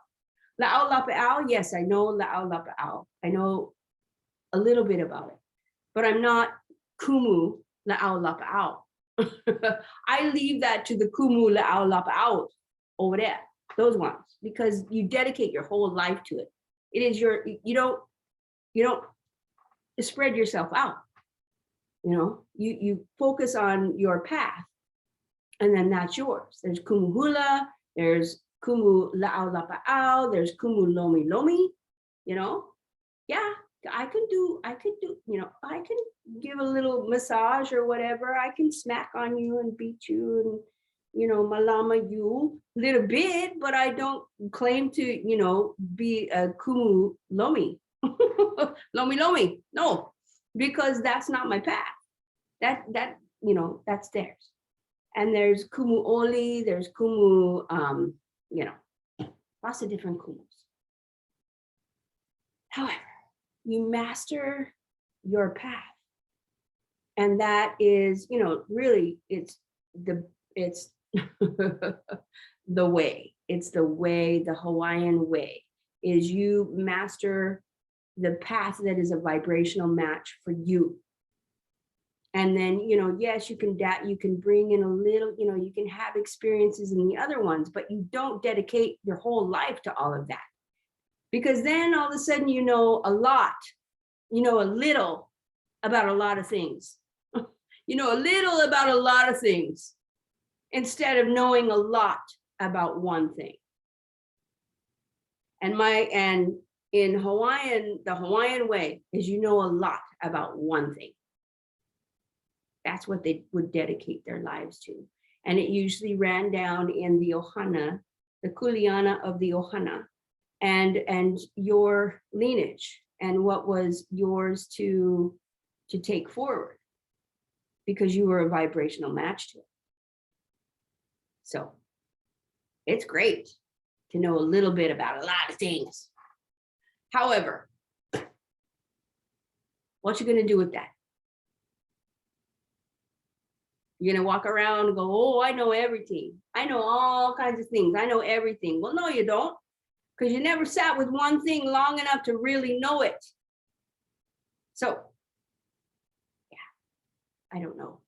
La'au Lapa'au, yes, I know La'au Lapa'au. I know a little bit about it, but I'm not kumu La'au Lapa'au. I leave that to the kumu La'au Lapa'au over there, those ones, because you dedicate your whole life to it. It is you don't spread yourself out. You focus on your path, and then that's yours. There's kumu hula, there's kumu La'au Lapa'au, there's kumu Lomi Lomi, yeah, I can do, I can give a little massage or whatever. I can smack on you and beat you and, malama you a little bit, but I don't claim to, be a kumu Lomi, Lomi Lomi, no, because that's not my path. That's theirs. And there's kumu Oli, there's kumu, lots of different kumus. However, you master your path, and that is, really, it's the way. It's the way, the Hawaiian way, is you master the path that is a vibrational match for you. And then, yes, you can bring in a little, you can have experiences in the other ones, but you don't dedicate your whole life to all of that. Because then all of a sudden, a lot, a little about a lot of things, a little about a lot of things, instead of knowing a lot about one thing. And in Hawaiian, the Hawaiian way is, a lot about one thing. That's what they would dedicate their lives to. And it usually ran down in the ohana, the kuleana of the ohana, and your lineage, and what was yours to take forward, because you were a vibrational match to it. So it's great to know a little bit about a lot of things. However, what you gonna do with that? You're gonna walk around and go, oh, I know everything. I know all kinds of things. I know everything. Well, no, you don't, because you never sat with one thing long enough to really know it. So, yeah, I don't know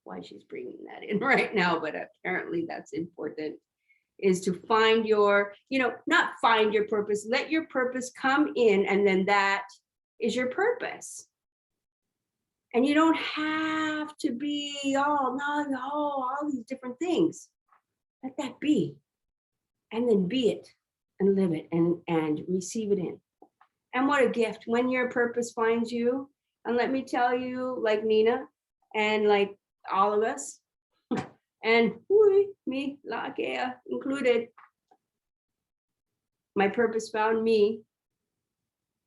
why she's bringing that in right now, but apparently that's important, is to find your, not find your purpose, let your purpose come in, and then that is your purpose. And you don't have to be all these different things. Let that be, and then be it and live it and receive it in. And what a gift when your purpose finds you. And let me tell you, like Nina and like all of us, and me, La'akea included, My purpose found me.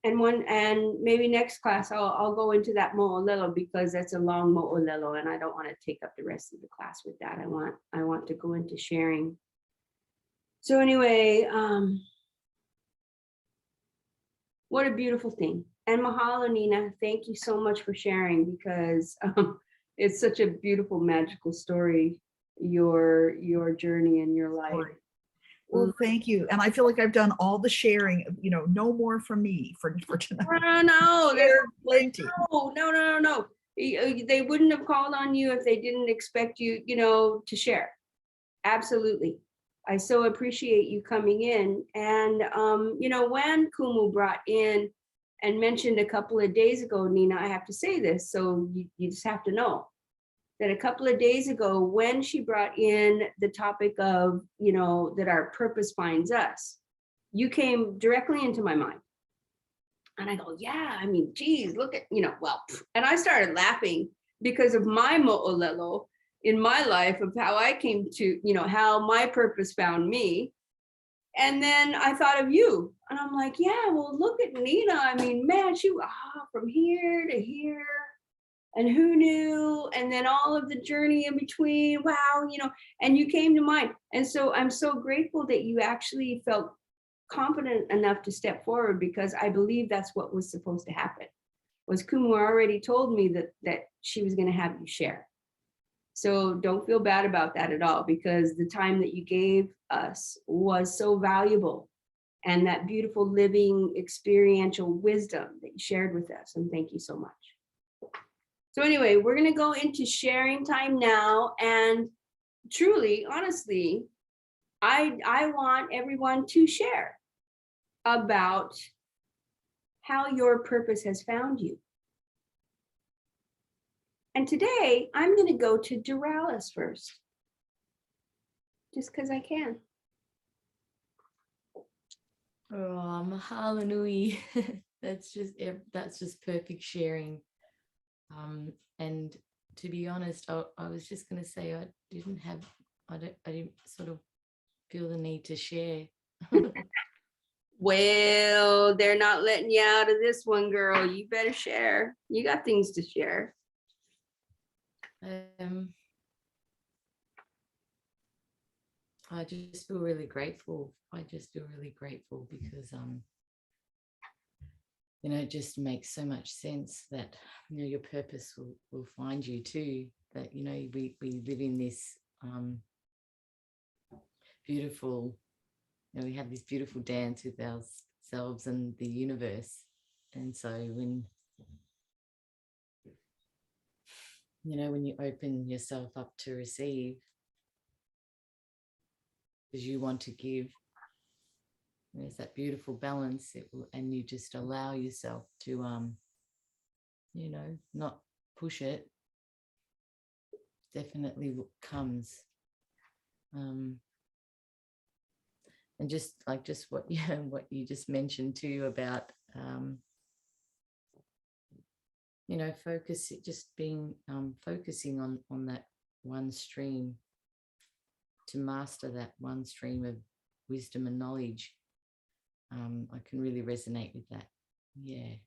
And maybe next class I'll go into that mo'olelo because that's a long mo'olelo and I don't want to take up the rest of the class with that. I want to go into sharing. So anyway, what a beautiful thing. And mahalo, Nina. Thank you so much for sharing because it's such a beautiful, magical story, your journey in your life. Story. Well, thank you. And I feel like I've done all the sharing, no more from me for tonight. No, Shared plenty. no. They wouldn't have called on you if they didn't expect you, to share. Absolutely. I so appreciate you coming in. And, when Kumu brought in and mentioned a couple of days ago, Nina, I have to say this, so you just have to know that a couple of days ago, when she brought in the topic of, that our purpose finds us, you came directly into my mind. And I go, yeah, I mean, geez, look at, and I started laughing because of my mo'olelo in my life of how I came to, how my purpose found me. And then I thought of you and I'm like, yeah, well, look at Nina. I mean, man, she from here to here. And who knew? And then all of the journey in between, wow, and you came to mind. And so I'm so grateful that you actually felt confident enough to step forward because I believe that's what was supposed to happen. Was Kumu already told me that she was going to have you share. So don't feel bad about that at all because the time that you gave us was so valuable and that beautiful living experiential wisdom that you shared with us. And thank you so much. So anyway, we're going to go into sharing time now. And truly, honestly, I want everyone to share about how your purpose has found you. And today, I'm going to go to Duralis first, just because I can. Oh, mahalo nui. That's just perfect sharing. And to be honest, I was just going to say I didn't sort of feel the need to share. Well, they're not letting you out of this one, girl. You better share. You got things to share. I just feel really grateful. I just feel really grateful because it just makes so much sense that your purpose will find you too. That we live in this beautiful. We have this beautiful dance with ourselves and the universe, and so when you open yourself up to receive, because you want to give. There's that beautiful balance, and you just allow yourself to, not push it. Definitely comes, and just what you just mentioned too about, focusing on that one stream, to master that one stream of wisdom and knowledge. I can really resonate with that. Yeah.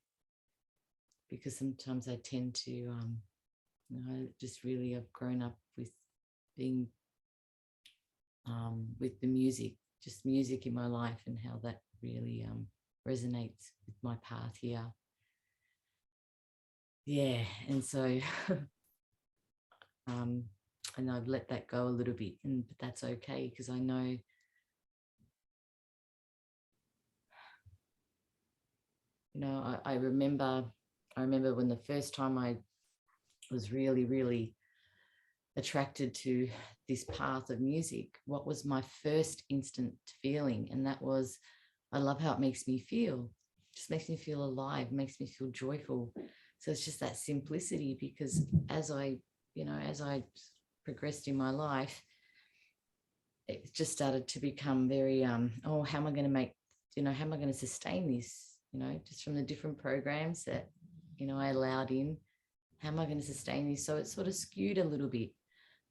Because sometimes I tend to, I just really have grown up with being, with the music, just music in my life and how that really resonates with my path here. Yeah. And so, and I've let that go a little bit, but that's okay because I know I remember when the first time I was really, really attracted to this path of music, what was my first instant feeling? And that was, I love how it makes me feel. It just makes me feel alive, makes me feel joyful. So it's just that simplicity, because as I progressed in my life, it just started to become very, how am I going to make, how am I going to sustain this? Just from the different programs that, I allowed in, how am I going to sustain this? So it sort of skewed a little bit,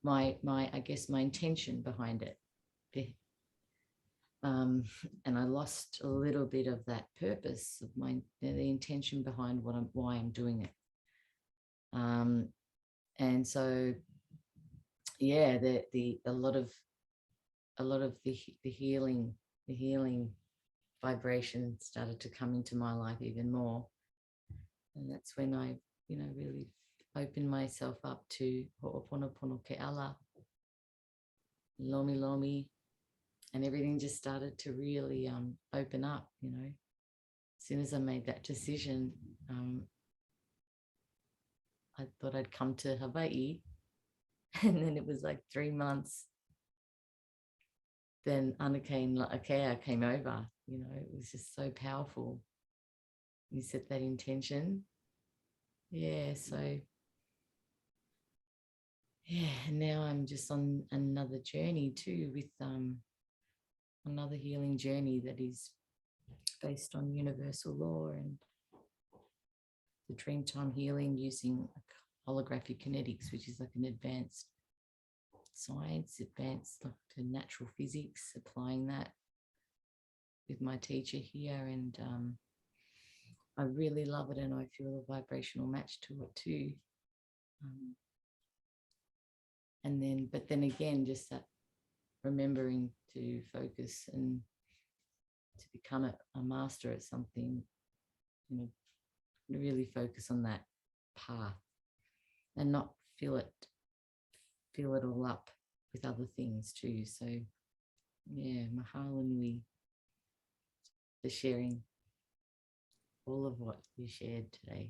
I guess my intention behind it. And I lost a little bit of that purpose of the intention behind why I'm doing it. And so, yeah, a lot of the healing vibration started to come into my life even more. And that's when I, really opened myself up to Ho'oponopono Keala, Lomi Lomi, and everything just started to really open up, As soon as I made that decision, I thought I'd come to Hawaii, and then it was like 3 months. Then Akea came over, it was just so powerful. You set that intention. Yeah, so yeah, and now I'm just on another journey too, with another healing journey that is based on universal law and the Dreamtime healing using holographic kinetics, which is like an advanced science, advanced to natural physics, applying that with my teacher here. And I really love it, and I feel a vibrational match to it too. But then again, just that remembering to focus and to become a master at something, really focus on that path and not fill it all up with other things too. So yeah, mahalo nui for sharing all of what you shared today.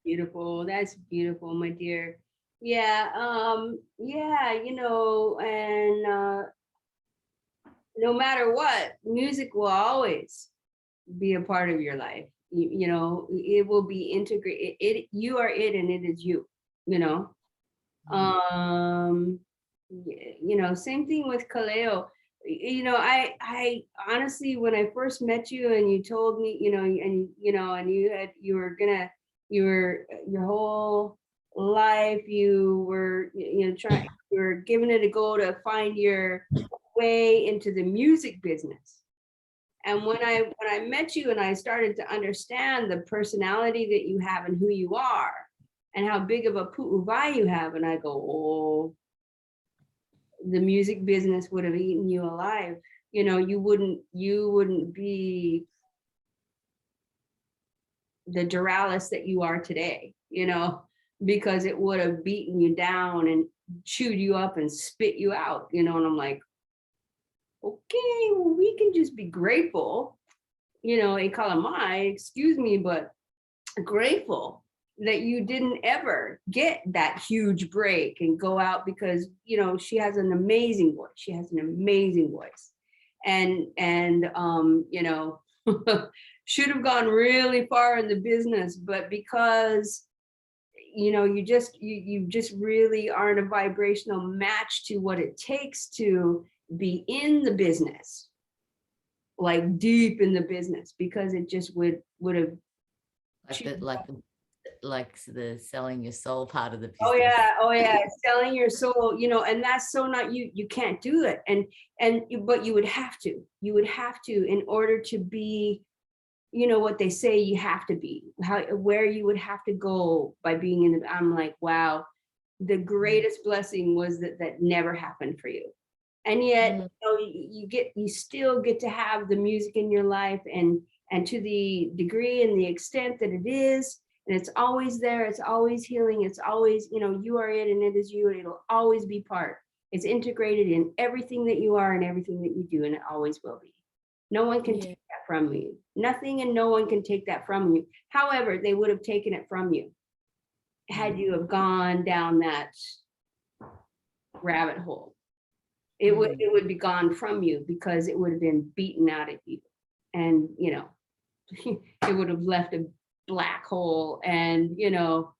Beautiful. That's beautiful, my dear. Yeah. And no matter what, music will always be a part of your life. It will be integrated. You are it, and it is you. Same thing with Kaleo. I honestly, when I first met you and you told me, your whole life, you were, you were giving it a go to find your way into the music business. And when I met you and I started to understand the personality that you have and who you are and how big of a pu'uvai you have, and I go, oh, the music business would have eaten you alive. You wouldn't be the Duralis that you are today, because it would have beaten you down and chewed you up and spit you out, and I'm like, okay, well, we can just be grateful, a kalamai, excuse me, but grateful that you didn't ever get that huge break and go out, because, she has an amazing voice. She has an amazing voice. And should have gone really far in the business, but because, you just really aren't a vibrational match to what it takes to be in the business, like deep in the business, because it just would have like the selling your soul part of the business. Oh yeah, selling your soul, and that's so not you. You can't do it, but you would have to. You would have to in order to be, what they say you have to be. Where you would have to go by being in the. I'm like, wow, the greatest blessing was that never happened for you, and yet you still get to have the music in your life, and to the degree and the extent that it is. And it's always there. It's always healing. It's always, you are it and it is you, and it'll always be part. It's integrated in everything that you are and everything that you do, and it always will be. No one can take that from you. Nothing and no one can take that from you. However, they would have taken it from you had you have gone down that rabbit hole. It would be gone from you, because it would have been beaten out of you, and it would have left a black hole. And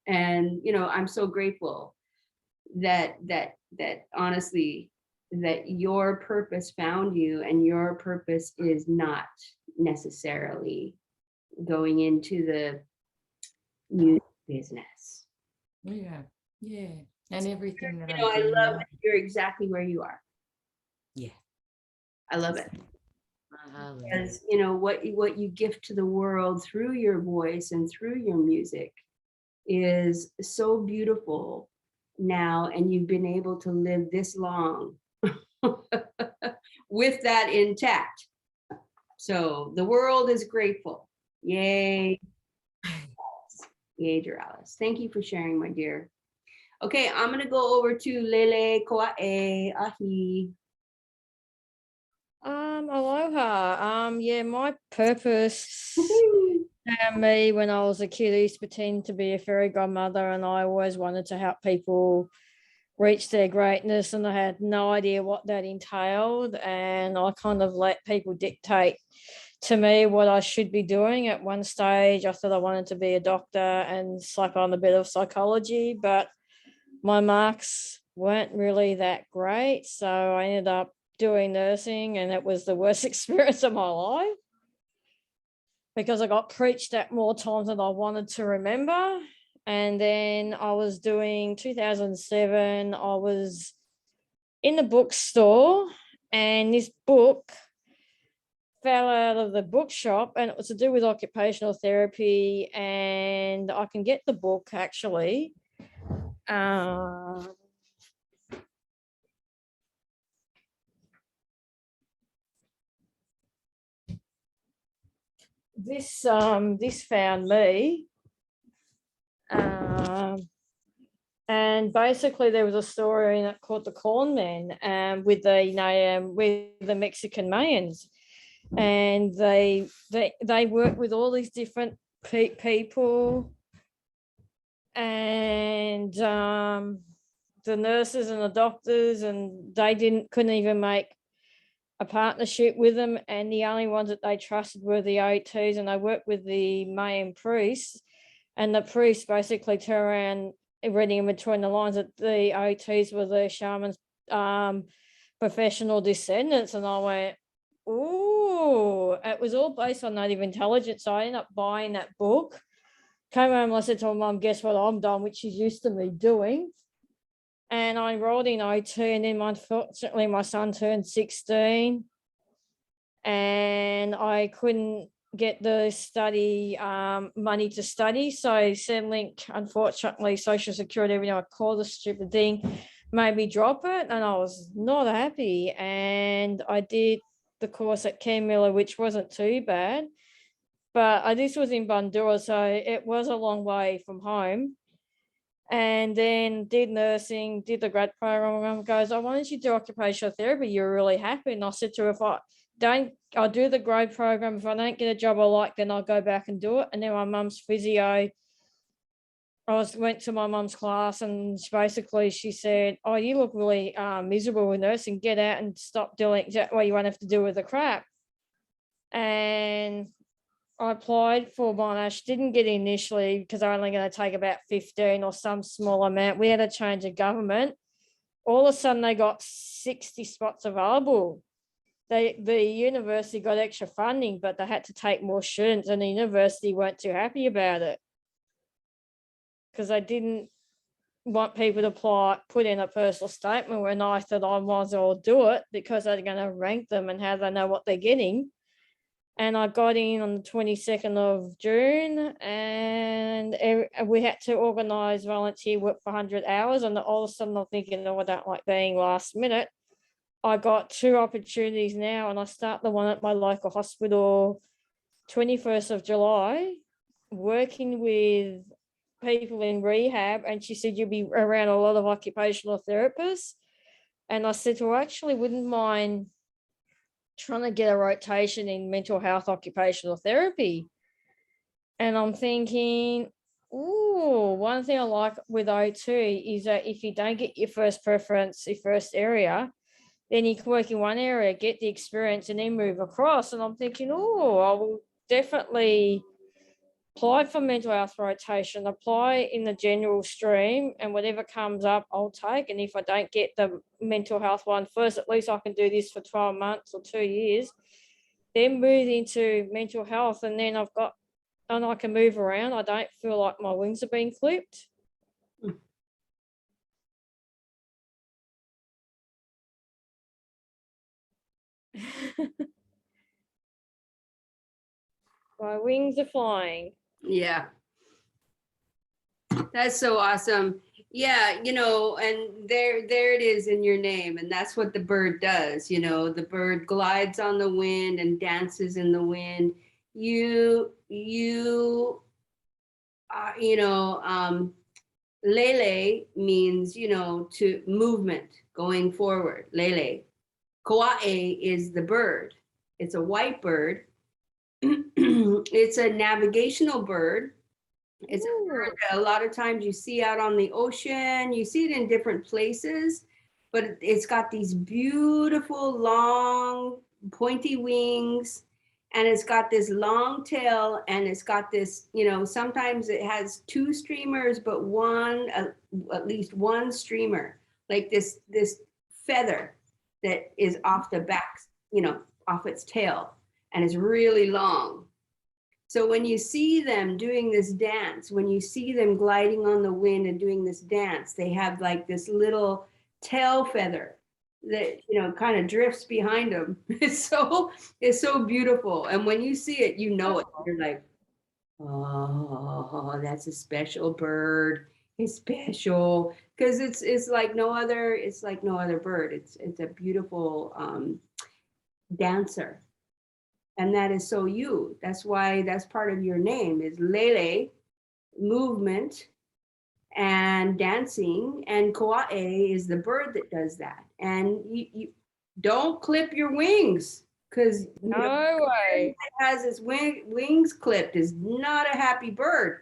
I'm so grateful that honestly, that your purpose found you, and your purpose is not necessarily going into the music business. Yeah, and everything that I love that you're exactly where you are. Yeah. I love it. Hallelujah. Because, you know, what you gift to the world through your voice and through your music is so beautiful now, and you've been able to live this long with that intact. So the world is grateful. Yay. Yay, Duralis. Thank you for sharing, my dear. Okay, I'm gonna go over to Lele Koa'e Ahi. Aloha. Yeah, my purpose and me when I was a kid, I used to pretend to be a fairy godmother, and I always wanted to help people reach their greatness, and I had no idea what that entailed, and I kind of let people dictate to me what I should be doing. At one stage, I thought I wanted to be a doctor and suck on a bit of psychology, but my marks weren't really that great, so I ended up doing nursing, and it was the worst experience of my life because I got preached at more times than I wanted to remember. And then I was doing 2007, I was in the bookstore, and this book fell out of the bookshop, and it was to do with occupational therapy, and I can get the book actually. This found me, and basically there was a story in it called The Corn Man, with the Mexican Mayans, and they work with all these different people, and the nurses and the doctors, and they couldn't even make a partnership with them, and the only ones that they trusted were the OTs, and they worked with the Mayan priests, and the priests basically turned around reading in between the lines that the OTs were the shamans' professional descendants, and I went, ooh, it was all based on native intelligence. So I ended up buying that book, came home and I said to my mum, guess what I'm done, which she's used to me doing. And I enrolled in OT, and then unfortunately my son turned 16 and I couldn't get the study money to study. So Centrelink, unfortunately, Social Security, every time I call the stupid thing, made me drop it, and I was not happy. And I did the course at Ken Miller, which wasn't too bad, but this was in Bandura, so it was a long way from home. And then did nursing, did the grad program. My mum goes, why don't you do occupational therapy? You're really happy. And I said to her, I'll do the grad program. If I don't get a job I like, then I'll go back and do it. And then my mum's physio, went to my mum's class, and she said, oh, you look really miserable with nursing. Get out and stop doing what you won't have to do with the crap. And I applied for Monash, didn't get it initially because they're only going to take about 15 or some small amount. We had a change of government. All of a sudden, they got 60 spots available. The university got extra funding, but they had to take more students, and the university weren't too happy about it because they didn't want people to put in a personal statement, when I thought I might as well do it because they're going to rank them and how they know what they're getting. And I got in on the 22nd of June, and we had to organise volunteer work for 100 hours. And all of a sudden I'm thinking, I don't like being last minute. I got 2 opportunities now, and I start the one at my local hospital 21st of July, working with people in rehab. And she said, you'll be around a lot of occupational therapists. And I said to her, I actually wouldn't mind trying to get a rotation in mental health occupational therapy. And I'm thinking, one thing I like with O2 is that if you don't get your first preference, your first area, then you can work in one area, get the experience, and then move across. And I'm thinking, I will definitely apply for mental health rotation, apply in the general stream, and whatever comes up, I'll take. And if I don't get the mental health one first, at least I can do this for 12 months or 2 years, then move into mental health. And then I can move around. I don't feel like my wings are being clipped. My wings are flying. Yeah. That's so awesome. Yeah, and there it is in your name, and that's what the bird does. The bird glides on the wind and dances in the wind. Lele means, to movement, going forward. Lele. Koa'e is the bird. It's a white bird. It's a navigational bird. It's a bird that a lot of times you see out on the ocean. You see it in different places, but it's got these beautiful, long, pointy wings, and it's got this long tail, and it's got this, sometimes it has two streamers, but at least one streamer, like this feather that is off the back, off its tail, and is really long. So when you see them doing this dance, when you see them gliding on the wind and doing this dance, they have like this little tail feather that, kind of drifts behind them. It's so beautiful. And when you see it, you know it. You're like, oh, that's a special bird. It's special because it's like no other. It's like no other bird. It's a beautiful dancer. And that is so you. That's why that's part of your name is Lele, movement and dancing. And Koa'e is the bird that does that. And you don't clip your wings, because No way. has his wings clipped is not a happy bird.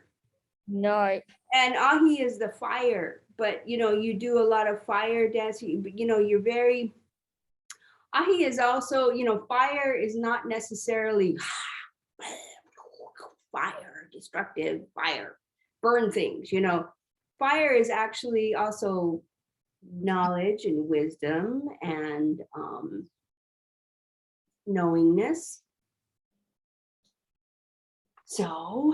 No. And Ahi is the fire, but you do a lot of fire dancing, but you're very Ahi is also, fire is not necessarily fire, destructive fire, burn things, Fire is actually also knowledge and wisdom and knowingness. So,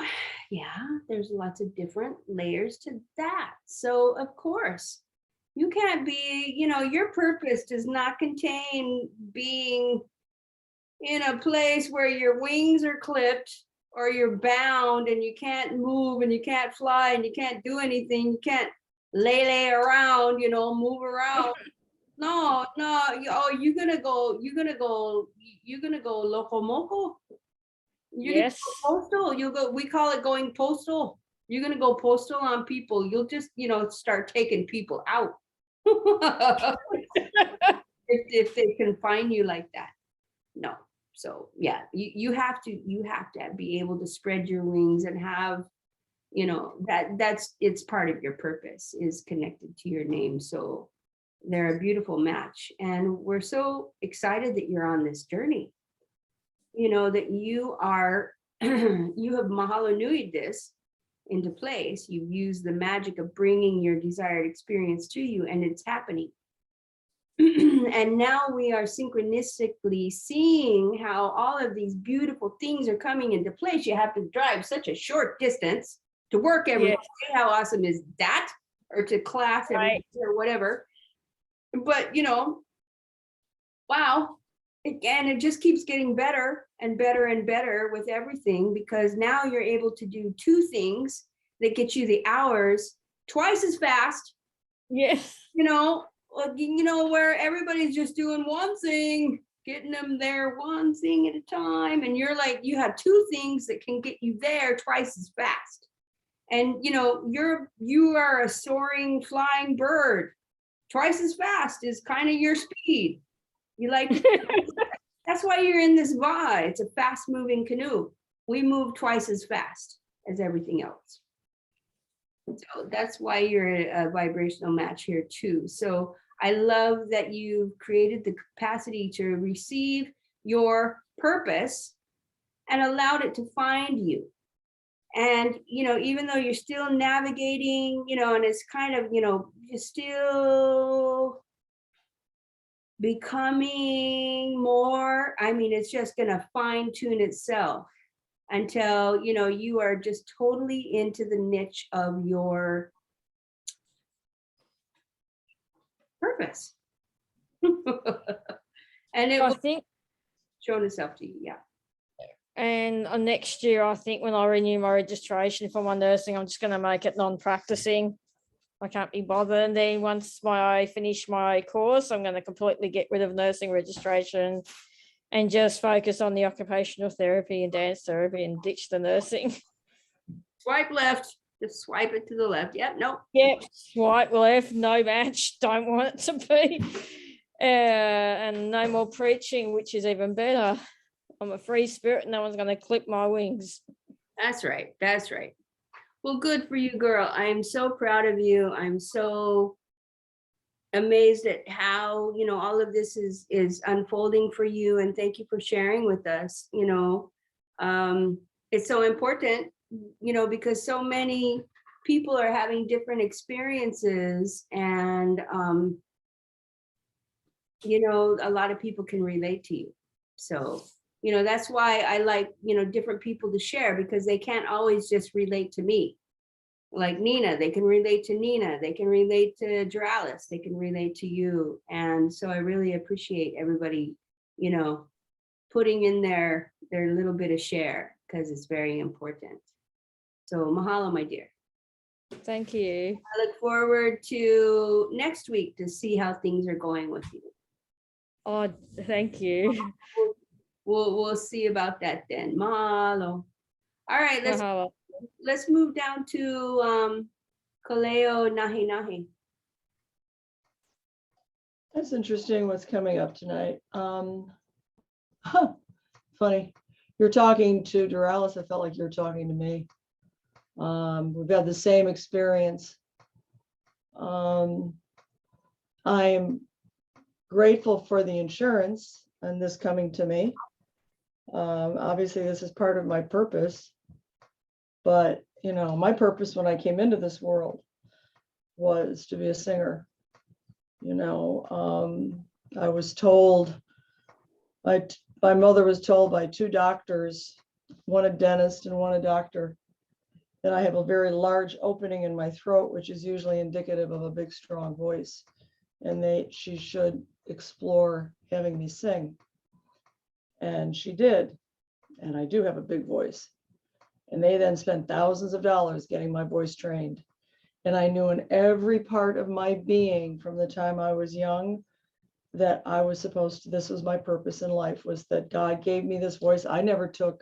yeah, there's lots of different layers to that. So, of course, you can't be, your purpose does not contain being in a place where your wings are clipped or you're bound and you can't move and you can't fly and you can't do anything. You can't lay around, move around. No, you're gonna go locomoco. You're gonna Yes. go postal. We call it going postal. You're gonna go postal on people. You'll just, start taking people out. if they confine you like that. No. So yeah, you have to be able to spread your wings and have, it's part of your purpose is connected to your name. So they're a beautiful match. And we're so excited that you're on this journey. That you are, you have Mahalo Nui'd this into place. You've used the magic of bringing your desired experience to you, and it's happening. And now we are synchronistically seeing how all of these beautiful things are coming into place. You have to drive such a short distance to work every day. How awesome is that? Or to class every day or whatever. But, wow. Again, it just keeps getting better and better and better with everything, because now you're able to do two things that get you the hours twice as fast. Yes. Where everybody's just doing one thing, getting them there one thing at a time. And you're like, you have two things that can get you there twice as fast. And, you are a soaring, flying bird. Twice as fast is kind of your speed. You like, that's why you're in this va. It's a fast moving canoe. We move twice as fast as everything else. So that's why you're a vibrational match here too. So I love that you've created the capacity to receive your purpose and allowed it to find you. And, even though you're still navigating, and it's kind of, you're still becoming more, it's just going to fine tune itself until, you are just totally into the niche of your purpose. And I think shown itself to you. Yeah. And next year, I think when I renew my registration for my nursing, I'm just going to make it non-practicing. I can't be bothered. And then once I finish my course, I'm going to completely get rid of nursing registration and just focus on the occupational therapy and dance therapy and ditch the nursing. Swipe left. Just swipe it to the left. Yep. Nope. Yep, swipe left, no match, don't want it to be. And no more preaching, which is even better. I'm a free spirit, no one's going to clip my wings. That's right. That's right. Well, good for you, girl. I am so proud of you. I'm so amazed at how, all of this is unfolding for you. And thank you for sharing with us. It's so important, because so many people are having different experiences, and a lot of people can relate to you. So that's why I like, different people to share, because they can't always just relate to me. Like Nina, they can relate to Nina, they can relate to Duralis, they can relate to you. And so I really appreciate everybody, putting in their little bit of share, because it's very important. So mahalo, my dear. Thank you. I look forward to next week to see how things are going with you. Oh, thank you. We'll see about that then. Mahalo. All right, Mahalo. let's move down to Kaleo Nahi Nahi. That's interesting what's coming up tonight. Funny. You're talking to Duralis. I felt like you're talking to me. We've had the same experience. I'm grateful for the insurance and this coming to me. Obviously, this is part of my purpose. But, my purpose when I came into this world was to be a singer. I was told, my mother was told by two doctors, one a dentist and one a doctor, that I have a very large opening in my throat, which is usually indicative of a big, strong voice. And she should explore having me sing. And she did. And I do have a big voice. And they then spent thousands of dollars getting my voice trained. And I knew in every part of my being from the time I was young that I was supposed to, this was my purpose in life, was that God gave me this voice. I never took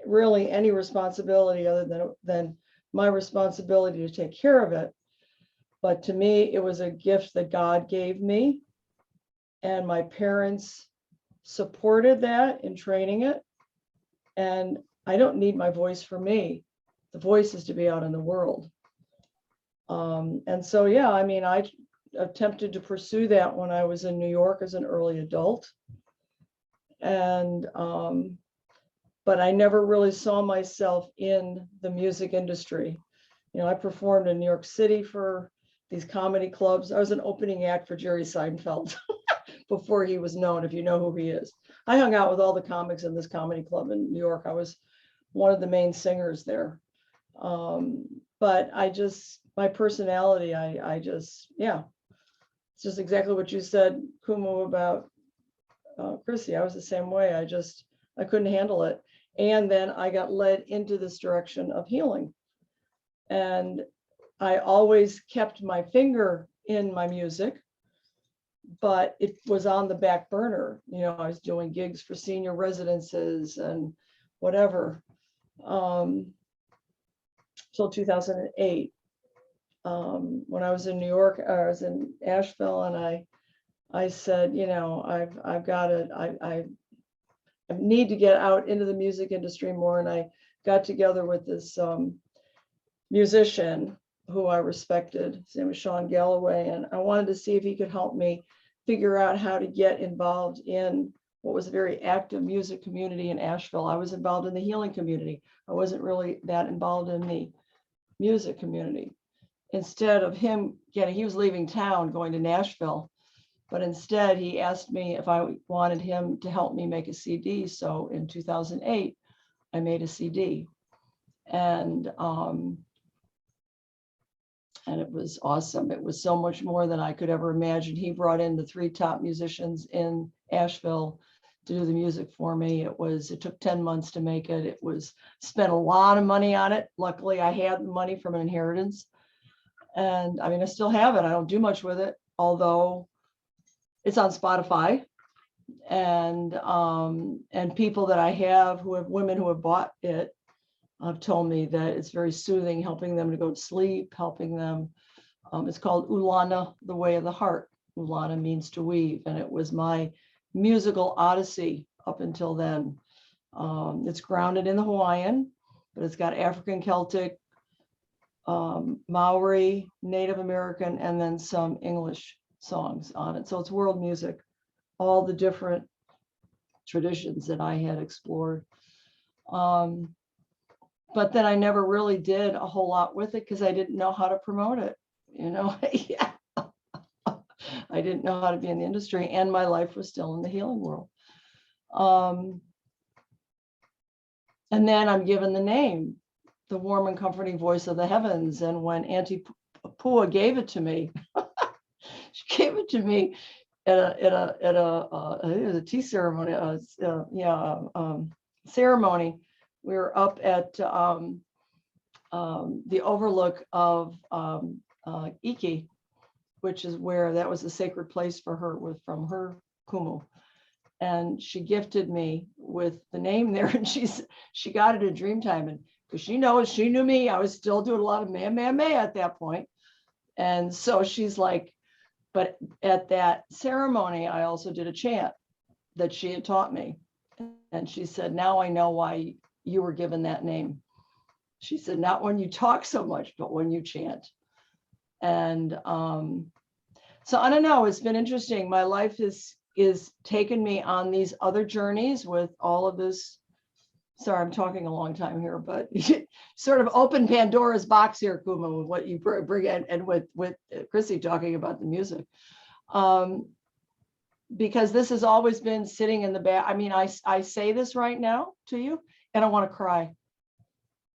really any responsibility other than my responsibility to take care of it. But to me, it was a gift that God gave me. And my parents supported that in training it. And I don't need my voice for me. The voice is to be out in the world. And so, yeah, I attempted to pursue that when I was in New York as an early adult. And, but I never really saw myself in the music industry. I performed in New York City for these comedy clubs. I was an opening act for Jerry Seinfeld before he was known, if you know who he is. I hung out with all the comics in this comedy club in New York. I was one of the main singers there. But my personality, yeah, it's just exactly what you said, Kumu, about Chrissy. I was the same way. I couldn't handle it. And then I got led into this direction of healing. And I always kept my finger in my music, but it was on the back burner. I was doing gigs for senior residences and whatever. Till 2008. When I was in New York, I was in Asheville, and I said, I've got to, I need to get out into the music industry more. And I got together with this musician who I respected. His name was Sean Galloway, and I wanted to see if he could help me figure out how to get involved in what was a very active music community in Asheville. I was involved in the healing community. I wasn't really that involved in the music community. Instead of he was leaving town going to Nashville, but instead he asked me if I wanted him to help me make a CD. So in 2008, I made a CD, and it was awesome. It was so much more than I could ever imagine. He brought in the 3 top musicians in Asheville to do the music for me. It took 10 months to make it. It was spent a lot of money on it. Luckily, I had the money from an inheritance. And I mean, I still have it. I don't do much with it, although it's on Spotify. And people that I have women who have bought it have told me that it's very soothing, helping them to go to sleep, helping them. It's called Ulana, the Way of the Heart. Ulana means to weave, and it was my musical odyssey up until then. It's grounded in the Hawaiian, but it's got African, Celtic, Maori, Native American, and then some English songs on it. So it's world music, all the different traditions that I had explored. But then I never really did a whole lot with it because I didn't know how to promote it. Yeah. I didn't know how to be in the industry, and my life was still in the healing world. And then I'm given the name, the warm and comforting voice of the heavens. And when Auntie Pua gave it to me, she gave it to me at a it was a tea ceremony, ceremony. We were up at the overlook of Iki, which is where that was a sacred place for her, from her kumu. And she gifted me with the name there, and she got it in Dreamtime, and because she knew me, I was still doing a lot of may at that point. And so she's like, but at that ceremony, I also did a chant that she had taught me. And she said, now I know why you were given that name. She said, not when you talk so much, but when you chant. And so I don't know, it's been interesting. My life is taken me on these other journeys with all of this. Sorry, I'm talking a long time here, but sort of open Pandora's box here, Kuma, with what you bring in, and with Chrissy talking about the music. Because this has always been sitting in the back. I mean, I say this right now to you, and I want to cry.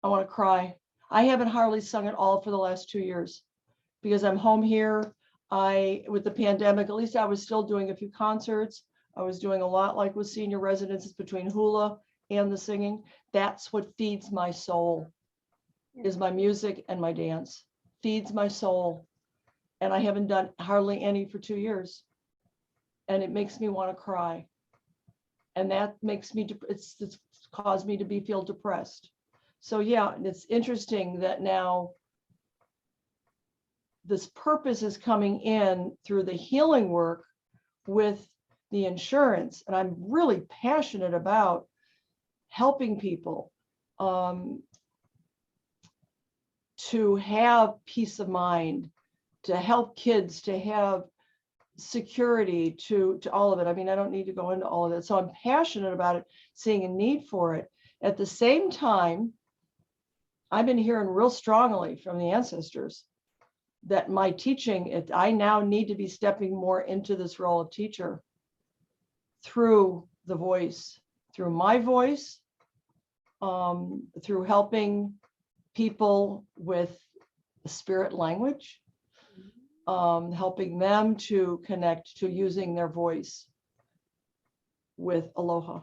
I want to cry. I haven't hardly sung at all for the last 2 years because I'm home here. With the pandemic, at least I was still doing a few concerts. I was doing a lot like with senior residences between hula and the singing. That's what feeds my soul, is my music and my dance. Feeds my soul. And I haven't done hardly any for 2 years. And it makes me want to cry. And that makes me, it's caused me to feel depressed. So yeah, it's interesting that now this purpose is coming in through the healing work with the insurance. And I'm really passionate about helping people to have peace of mind, to help kids to have security, to all of it. I mean, I don't need to go into all of it. So I'm passionate about it, seeing a need for it. At the same time, I've been hearing real strongly from the ancestors that my teaching, I now need to be stepping more into this role of teacher through the voice, through my voice, through helping people with the spirit language, helping them to connect to using their voice with aloha.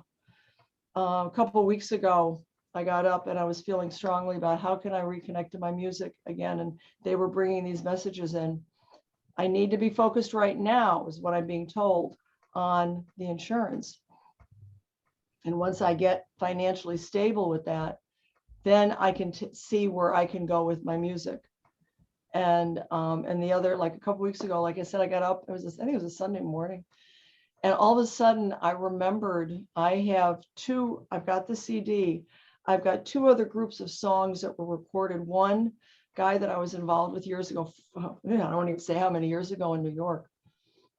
A couple of weeks ago, I got up and I was feeling strongly about how can I reconnect to my music again, and they were bringing these messages in. I need to be focused right now, is what I'm being told, on the insurance. And once I get financially stable with that, then I can see where I can go with my music. And the other, like a couple weeks ago, like I said, I got up, I think it was a Sunday morning. And all of a sudden I remembered I've got the CD. I've got 2 other groups of songs that were recorded. One guy that I was involved with years ago, I don't even say how many years ago, in New York.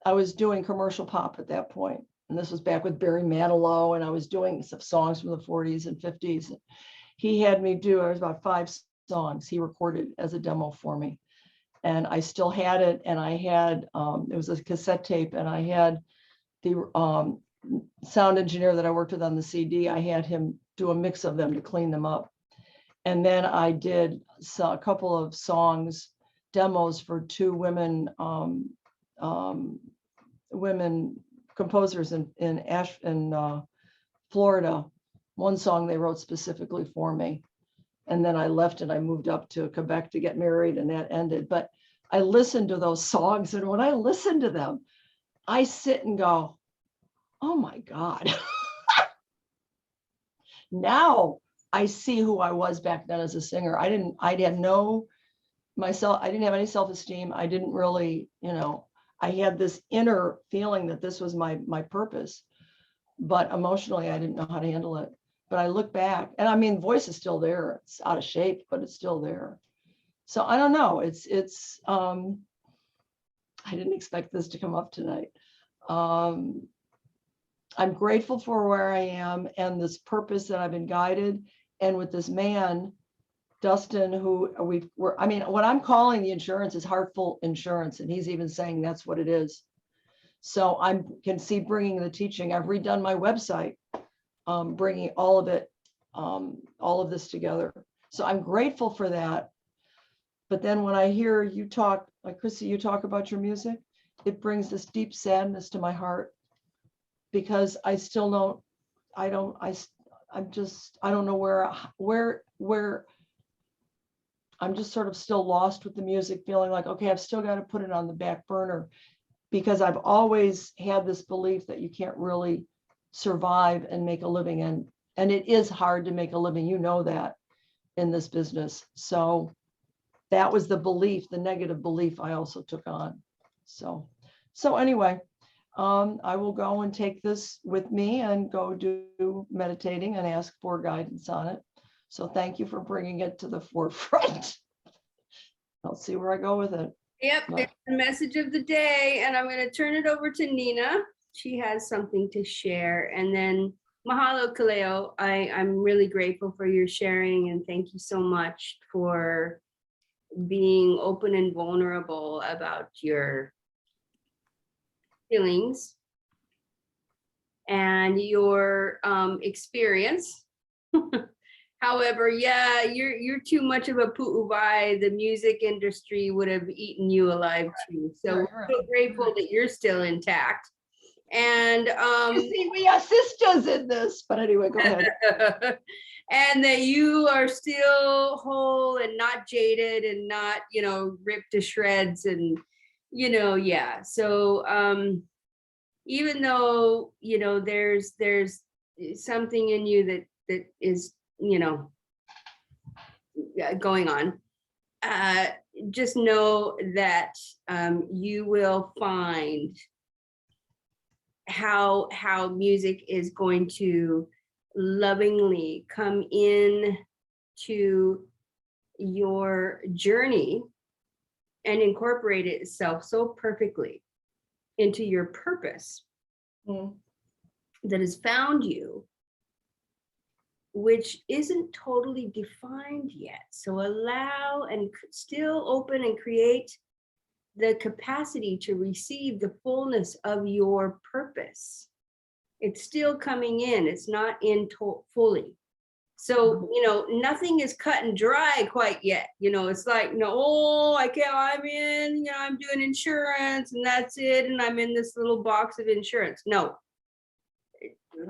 I was doing commercial pop at that point. And this was back with Barry Manilow. And I was doing some songs from the 40s and 50s. He had me do, it was about 5 songs he recorded as a demo for me. And I still had it. And I had, it was a cassette tape, and I had the sound engineer that I worked with on the CD, I had him do a mix of them to clean them up. And then I did a couple of songs, demos for 2 women composers in Florida. One song they wrote specifically for me. And then I left and I moved up to Quebec to get married, and that ended. But I listened to those songs, and when I listen to them, I sit and go, oh my God. Now I see who I was back then as a singer. I didn't have any self-esteem. I didn't really, I had this inner feeling that this was my purpose, but emotionally I didn't know how to handle it. But I look back, and I mean, voice is still there. It's out of shape, but it's still there. So I don't know. I didn't expect this to come up tonight. I'm grateful for where I am and this purpose that I've been guided. And with this man, Dustin, what I'm calling the insurance is Heartful Insurance. And he's even saying that's what it is. So I can see bringing the teaching. I've redone my website, bringing all of it, all of this together. So I'm grateful for that. But then when I hear you talk, like Chrissy, you talk about your music, it brings this deep sadness to my heart, because I still don't, I don't know where I'm just sort of still lost with the music, feeling like, okay, I've still got to put it on the back burner, because I've always had this belief that you can't really survive and make a living. And it is hard to make a living, that, in this business. So that was the belief, the negative belief I also took on. So anyway, I will go and take this with me and go do meditating and ask for guidance on it. So thank you for bringing it to the forefront. I'll see where I go with it. Yep, it's the message of the day, and I'm going to turn it over to Nina. She has something to share, and then mahalo, Kaleo. I'm really grateful for your sharing, and thank you so much for being open and vulnerable about your feelings and your experience. However, yeah, you're too much of a pu'uwai. The music industry would have eaten you alive too. So we're so grateful that you're still intact. And You see, we are sisters in this. But anyway, go ahead. and that you are still whole and not jaded and not, ripped to shreds and, yeah. So even though, there's something in you that is, going on, just know that you will find how music is going to lovingly come in to your journey and incorporate itself so perfectly into your purpose that has found you, which isn't totally defined yet. So allow and still open and create the capacity to receive the fullness of your purpose. It's still coming in. It's not in fully. So, nothing is cut and dry quite yet. It's like, I can't, I'm in, I'm doing insurance and that's it. And I'm in this little box of insurance. No,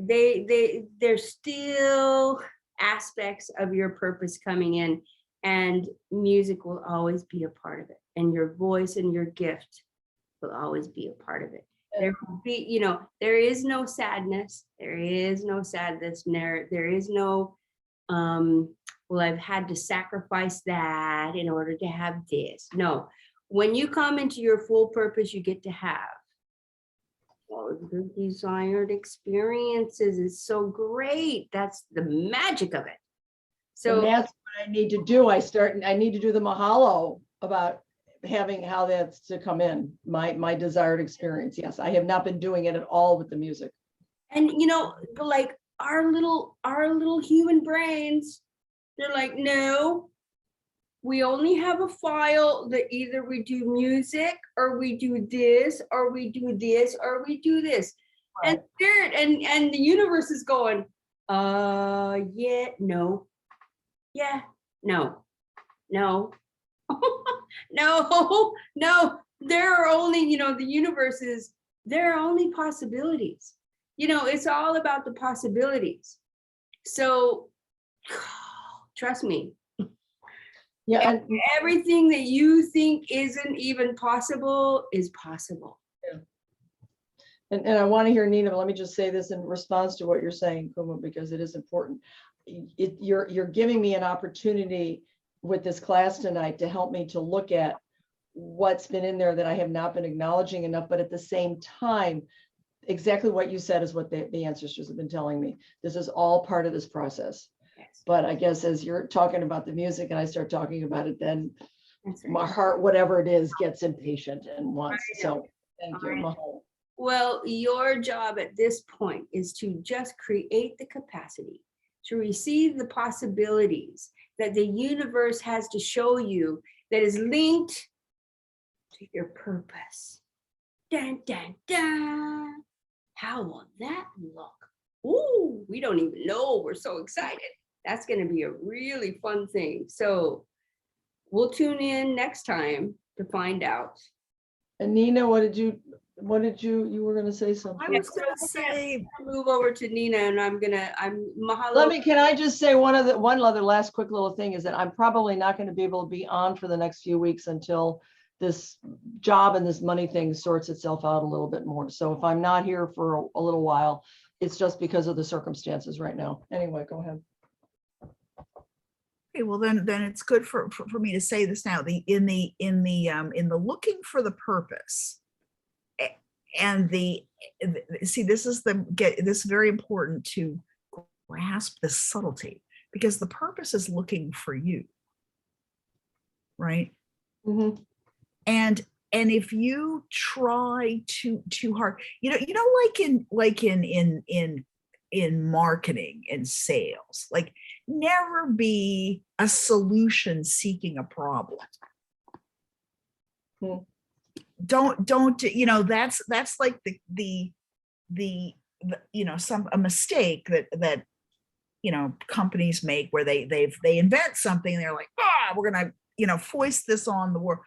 there's still aspects of your purpose coming in, and music will always be a part of it. And your voice and your gift will always be a part of it. There will be, there is no sadness. There is no sadness. There is no, well, I've had to sacrifice that in order to have this. No, when you come into your full purpose, you get to have all of the desired experiences. Is so great. That's the magic of it. So and that's what I need to do. I need to do the mahalo about having how that's to come in, my desired experience. Yes, I have not been doing it at all with the music. And like our little human brains, they're like, no, we only have a file that either we do music or we do this or we do this or we do this. Right. And spirit and the universe is going, yeah, no, yeah, no, no. No, there are only, the universe is there are only possibilities. You know, it's all about the possibilities. So trust me, Yeah, and everything that you think isn't even possible is possible. And I want to hear Nina, but let me just say this in response to what you're saying, Kuma, because it is important. You're giving me an opportunity with this class tonight to help me to look at what's been in there that I have not been acknowledging enough, but at the same time, exactly what you said is what the ancestors have been telling me. This is all part of this process. Yes, But I guess as you're talking about the music and I start talking about it, then that's right. my heart, whatever it is, gets impatient and wants. I know. So thank you, I know. Mahalo. Well, your job at this point is to just create the capacity to receive the possibilities that the universe has to show you that is linked to your purpose. Dun, dun, dun. How will that look? Ooh, we don't even know. We're so excited. That's going to be a really fun thing. So we'll tune in next time to find out. And Nina, you were gonna say something? I was going to say, Move over to Nina and I'm mahalo. Can I just say one other last quick little thing is that I'm probably not going to be able to be on for the next few weeks until this job and this money thing sorts itself out a little bit more. So if I'm not here for a little while, it's just because of the circumstances right now. Anyway, go ahead. okay, well then it's good for me to say this now. In the looking for the purpose, and see, this is very important to grasp the subtlety, because the purpose is looking for you, right? Mhm. And if you try too hard, like in marketing and sales, like never be a solution seeking a problem. Hmm. Don't that's like the a mistake that companies make, where they invent something and they're like, we're gonna foist this on the world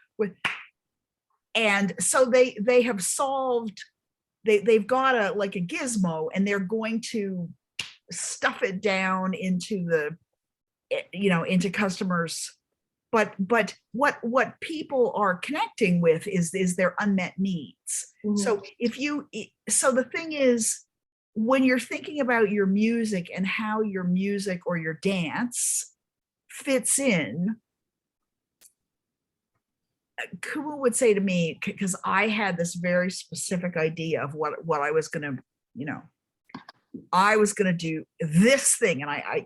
and so they have solved, they've got a gizmo and they're going to stuff it down into into customers, but what people are connecting with is their unmet needs. Mhm. So the thing is, when you're thinking about your music and how your music or your dance fits in, Kuma would say to me, because I had this very specific idea of what I was going to, I was going to do this thing, and I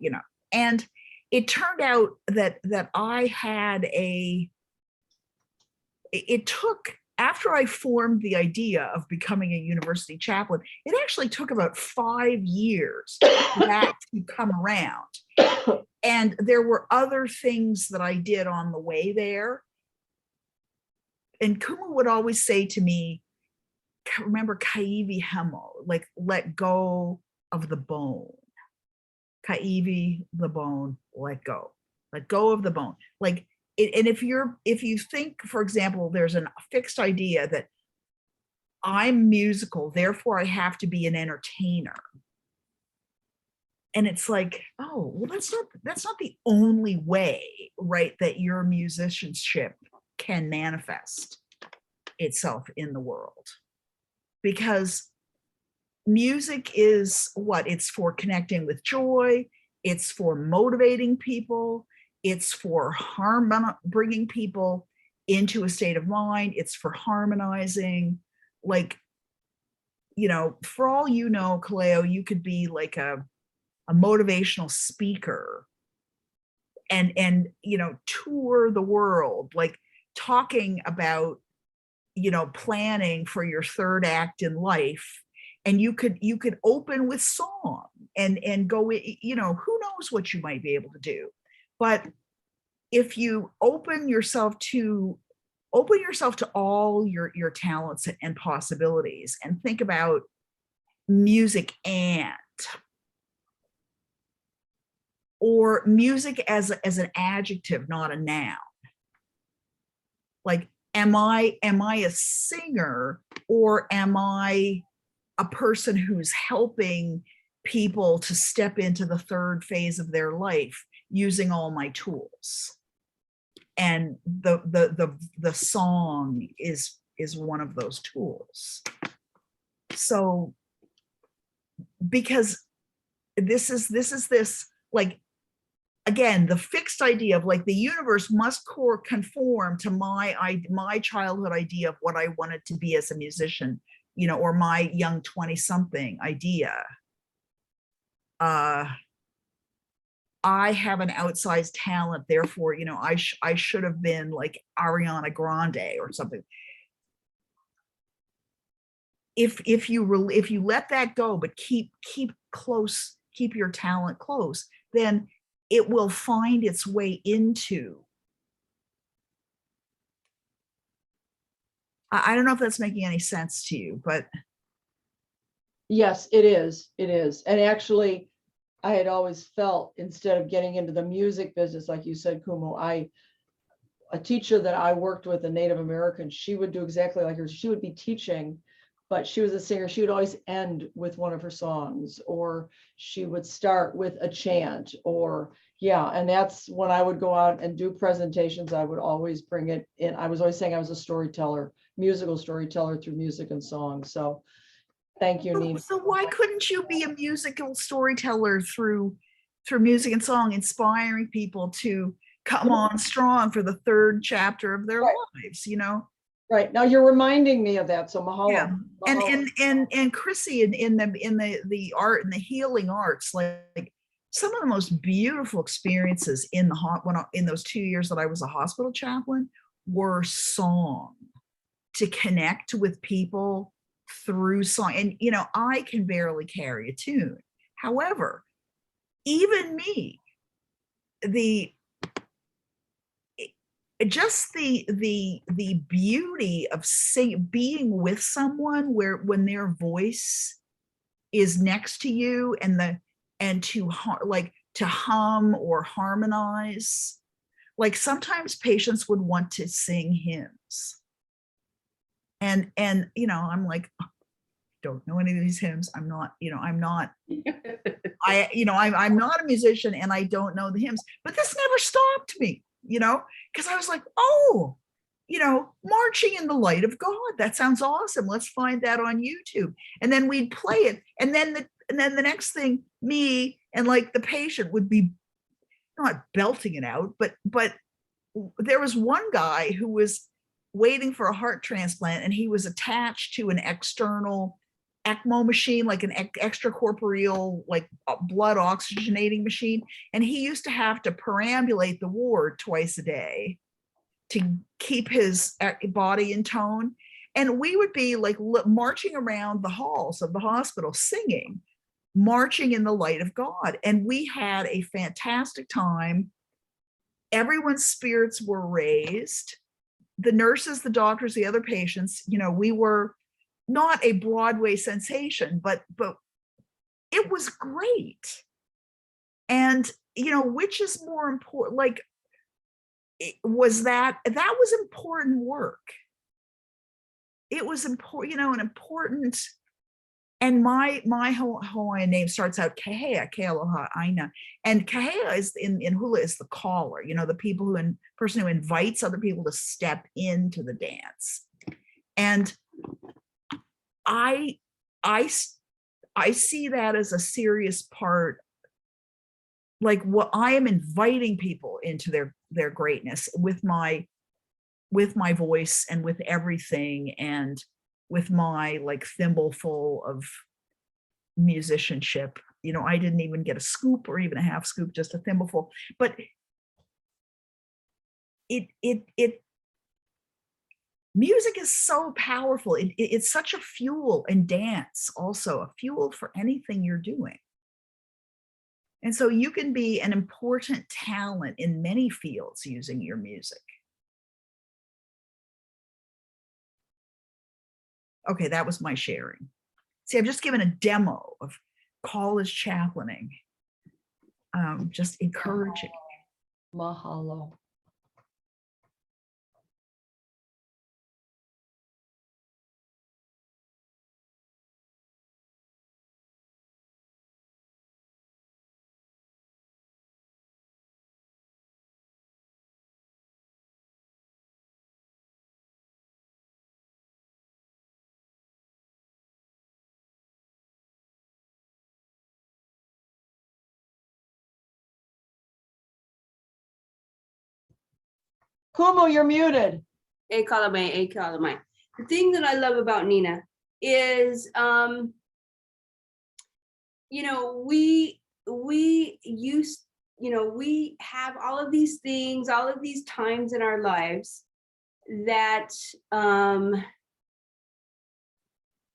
and it turned out that I had it took, after I formed the idea of becoming a university chaplain, it actually took about 5 years for that to come around. And there were other things that I did on the way there. And Kuma would always say to me, remember Kaivi Hemo, like let go of the bone. Kaivi, the bone, let go of the bone. Like it, and if you think, for example, there's a fixed idea that I'm musical, therefore I have to be an entertainer. And it's like, oh, well, that's not the only way, right, that your musicianship can manifest itself in the world. Because music is what? It's for connecting with joy, it's for motivating people, it's for bringing people into a state of mind, it's for harmonizing. Like, for all you know, Kaleo, you could be like a motivational speaker and tour the world, like talking about planning for your third act in life, and you could open with song and go, who knows what you might be able to do. But if you open yourself to all your talents and possibilities, and think about music or music as an adjective, not a noun. Like am I a singer, or am I a person who's helping people to step into the third phase of their life using all my tools? And the song is one of those tools. So because this is like, again, the fixed idea of like the universe must conform to my childhood idea of what I wanted to be as a musician, you know, or my young 20 something idea. I have an outsized talent, therefore, you know, I should have been like Ariana Grande or something. If you let that go, but keep your talent close, then it will find its way into. I don't know if that's making any sense to you, but Yes, it is. It is. And actually, I had always felt, instead of getting into the music business, like you said, Kumu, a teacher that I worked with, a Native American, she would do exactly like her. She would be teaching, but she was a singer. She would always end with one of her songs, or she would start with a chant, or yeah. And that's when I would go out and do presentations, I would always bring it in. I was always saying I was a storyteller, musical storyteller through music and song. So thank you, Nina. so why couldn't you be a musical storyteller through music and song, inspiring people to come on strong for the third chapter of their Right. lives, you know? Right. Now you're reminding me of that. So mahalo. Yeah. Mahalo. And Chrissy, in the art and the healing arts, like some of the most beautiful experiences in in those 2 years that I was a hospital chaplain were song, to connect with people through song. And you know, I can barely carry a tune. However, even me, the just the beauty of being with someone where when their voice is next to you, and to hum or harmonize. Like sometimes patients would want to sing hymns, and you know, I'm like, don't know any of these hymns. I'm not, you know, I'm not I'm not a musician, and I don't know the hymns, but this never stopped me, you know, because I was like, oh, you know, marching in the light of God. That sounds awesome. Let's find that on YouTube. And then we'd play it. And then the next thing, me and like the patient would be not belting it out, but there was one guy who was waiting for a heart transplant, and he was attached to an external ECMO machine, like an extracorporeal, like blood oxygenating machine. And he used to have to perambulate the ward twice a day to keep his body in tone. And we would be like marching around the halls of the hospital singing, marching in the light of God. And we had a fantastic time. Everyone's spirits were raised. The nurses, the doctors, the other patients, you know, we were not a Broadway sensation, but it was great. And, you know, which is more important? Like, was that was important work. It was important, you know, an important. And my Hawaiian name starts out Kahea, Ke Aloha Aina. And Kahea is in hula is the caller, you know, the person who invites other people to step into the dance. And I see that as a serious part, like what I am inviting people into their greatness with my voice and with everything, and with my like thimbleful of musicianship. You know, I didn't even get a scoop or even a half scoop, just a thimbleful. But music is so powerful. It's such a fuel, and dance also a fuel for anything you're doing. And so you can be an important talent in many fields using your music. Okay, that was my sharing. See, I've just given a demo of college chaplaining. Just encouraging. Mahalo. Kumu, you're muted. A Calamine, A Calamine. The thing that I love about Nina is, you know, we used, you know, we have all of these things, all of these times in our lives that,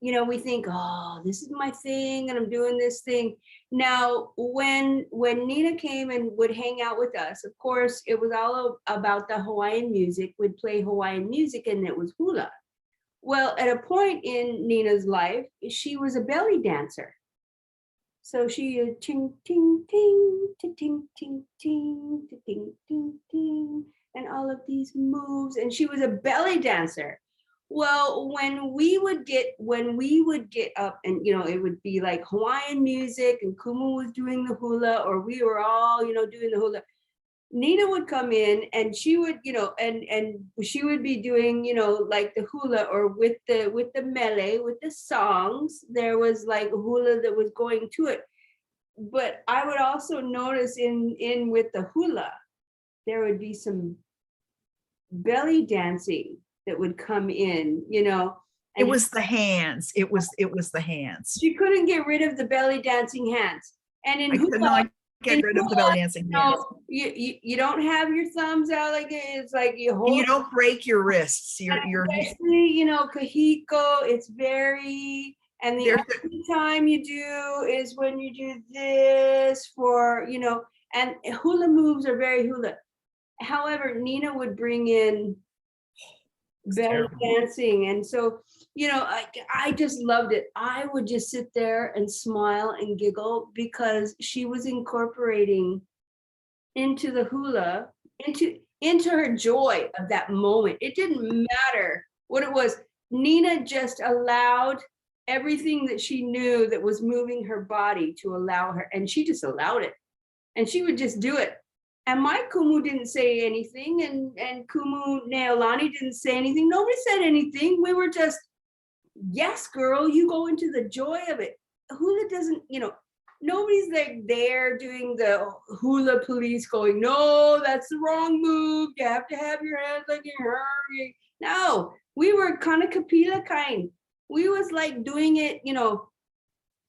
you know, we think, oh, this is my thing and I'm doing this thing. Now, when Nina came and would hang out with us, of course, it was all about the Hawaiian music. We'd play Hawaiian music and it was hula. Well, at a point in Nina's life, she was a belly dancer. So she ting ting ting ting ting ting ting ting ting ting and all of these moves, and she was a belly dancer. Well, when we would get up and, you know, it would be like Hawaiian music and Kumu was doing the hula, or we were all, you know, doing the hula. Nina would come in and she would, you know, and she would be doing, you know, like the hula, or with the mele, with the songs, there was like hula that was going to it. But I would also notice in with the hula, there would be some belly dancing that would come in, you know. It was the hands. It was the hands. She couldn't get rid of the belly dancing hands. And in I could hula, not get rid of the belly dancing hands. no, you don't have your thumbs out like it. It's like you hold. And you don't break your wrists. Your Especially, you know, Kahiko, it's very, and the There's only time you do is when you do this for, you know, and hula moves are very hula. However, Nina would bring in belly terrible. dancing. And so, you know, I just loved it. I would just sit there and smile and giggle because she was incorporating into the hula, into her joy of that moment. It didn't matter what it was. Nina just allowed everything that she knew that was moving her body to allow her, and she just allowed it. And she would just do it. And my Kumu didn't say anything, and Kumu Neolani didn't say anything. Nobody said anything. We were just, yes, girl, you go into the joy of it. Hula doesn't, you know, nobody's like there doing the hula police going, no, that's the wrong move. You have to have your hands like you're hurrying. No, we were kind of kapila kind. We was like doing it, you know,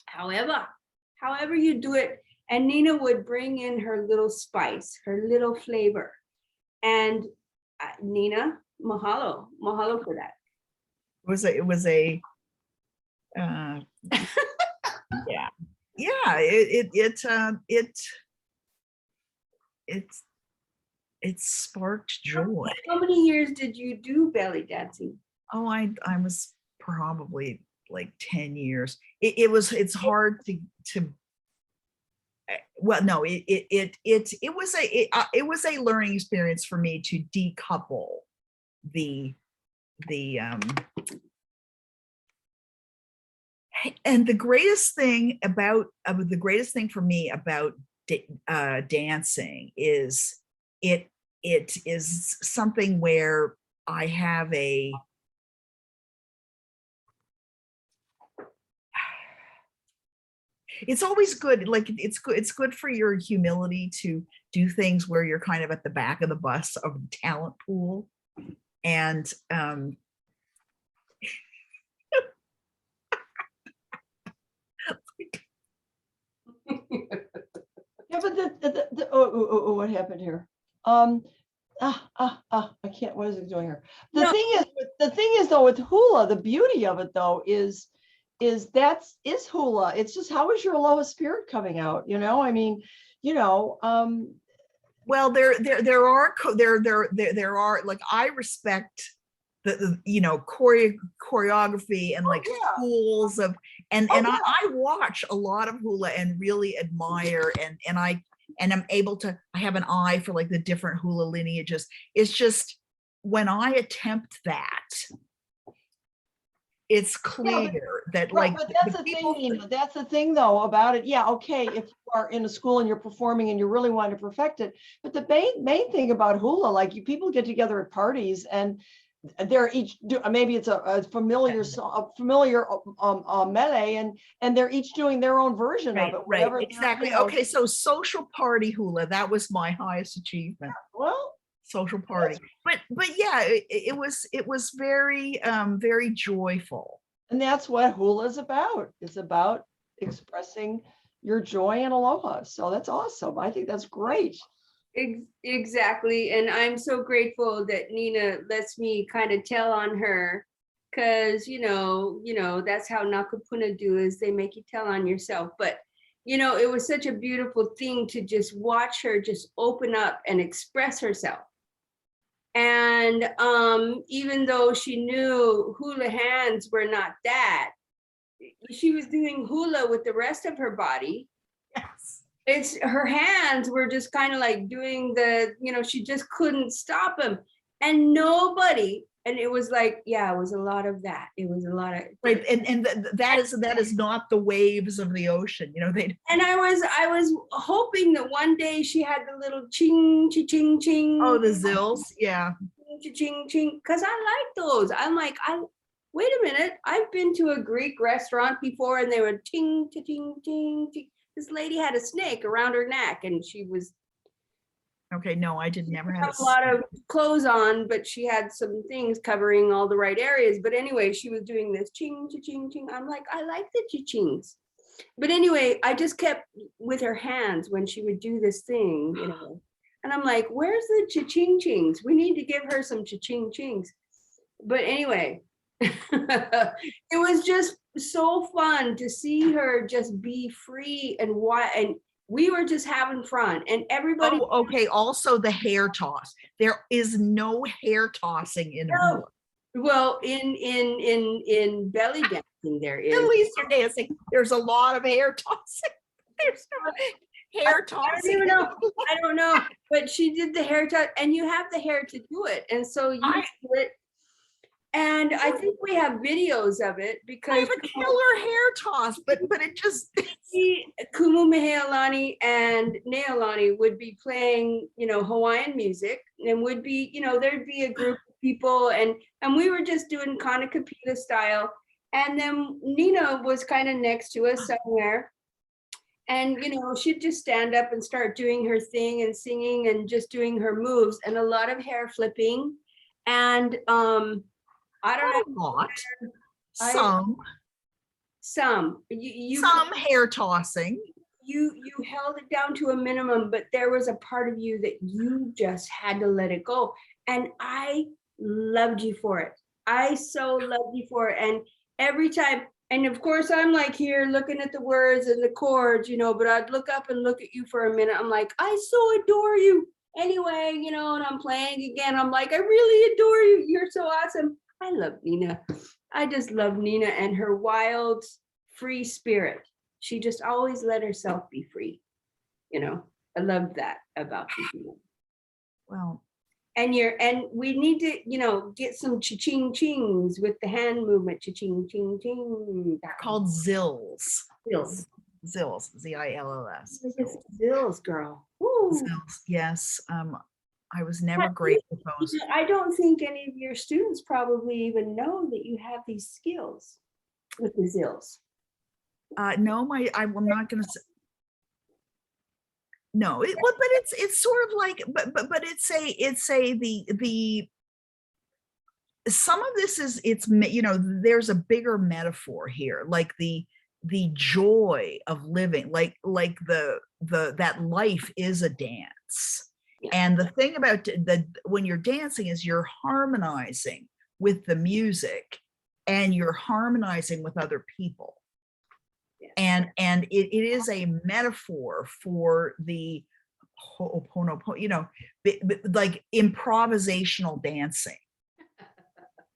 however you do it. And Nina would bring in her little spice, her little flavor. And Nina, mahalo for that. It was a yeah, it sparked joy. How many years did you do belly dancing? Oh, I was probably like 10 years. It's hard to well, no, it was a learning experience for me to decouple and the greatest thing for me about dancing is it is something where I have it's always good, like it's good for your humility to do things where you're kind of at the back of the bus of the talent pool. And Yeah, but what happened here? I can't, what is it doing here? The thing is though, with hula, the beauty of it though is hula. It's just, how is your aloha spirit coming out? You know, I mean, you know, well, there are, like, I respect the you know, choreography and like schools of, and I watch a lot of hula and really admire, and I'm able to, I have an eye for like the different hula lineages. It's just, when I attempt that, it's clear that right, but that's the thing, Nina. That's the thing though about it. Yeah, okay, if you are in a school and you're performing and you really want to perfect it, but the main thing about hula, like people get together at parties and they're each maybe it's a familiar melee, and they're each doing their own version of it. Right, exactly. Okay, so social party hula, that was my highest achievement. Well, social party. But yeah, it was very very joyful. And that's what hula is about. It's about expressing your joy and aloha. So that's awesome. I think that's great. Exactly. And I'm so grateful that Nina lets me kind of tell on her, because that's how Nakapuna do, is they make you tell on yourself. But it was such a beautiful thing to just watch her just open up and express herself. And even though she knew hula hands were not that, she was doing hula with the rest of her body. Yes. It's her hands were just kind of like doing the, she just couldn't stop them. And nobody, and it was like, yeah, it was a lot of that. It was a lot of Right. And that is not the waves of the ocean. They and I was hoping that one day she had the little ching ching ching. oh, the zills. Yeah. Ching ching, because I like those. I'm like, wait a minute. I've been to a Greek restaurant before and they were ting ting ting ting. This lady had a snake around her neck and she was Okay, no, I did never have a lot of clothes on, but she had some things covering all the right areas. But anyway, she was doing this ching ching ching. I'm like, I like the chings. But anyway, I just kept with her hands when she would do this thing, And I'm like, where's the cha-ching chings? We need to give her some cha-ching chings. But anyway, it was just so fun to see her just be free and we were just having fun and everybody. Oh, okay. Also the hair toss. There is no hair tossing in hula. Well, in belly dancing there is. At least you're dancing. There's a lot of hair tossing. There's no hair tossing. I don't know, but she did the hair toss, and you have the hair to do it, and so you do it. And I think we have videos of it I because have a killer hair toss, but it just Kumu Mehealani and Neolani would be playing, Hawaiian music, and would be, there'd be a group of people, and we were just doing Kana Kapila style, and then Nina was kind of next to us somewhere, and she'd just stand up and start doing her thing and singing and just doing her moves, and a lot of hair flipping, and I don't know. Not Some some hair tossing. You held it down to a minimum, but there was a part of you that you just had to let it go. And I loved you for it. I so loved you for it. And every time, and of course I'm like here looking at the words and the chords, but I'd look up and look at you for a minute. I'm like, I so adore you. Anyway, and I'm playing again. I'm like, I really adore you. You're so awesome. I love Nina. I just love Nina and her wild, free spirit. She just always let herself be free. I love that about you. Well, And we need to, get some cha-ching chings with the hand movement. Cha-ching ching ching. they're called zills. Zills. Zills. Z-I-L-L-S. Zills, girl. Woo. Zills. Yes. I was never great with those. I don't think any of your students probably even know that you have these skills with the zills. No, I'm not going to say. No, but it's sort of like, but it's the some of this is there's a bigger metaphor here, like the joy of living, like that life is a dance. And the thing about when you're dancing is you're harmonizing with the music and you're harmonizing with other people. And it is a metaphor for the Ho'oponopono, like improvisational dancing.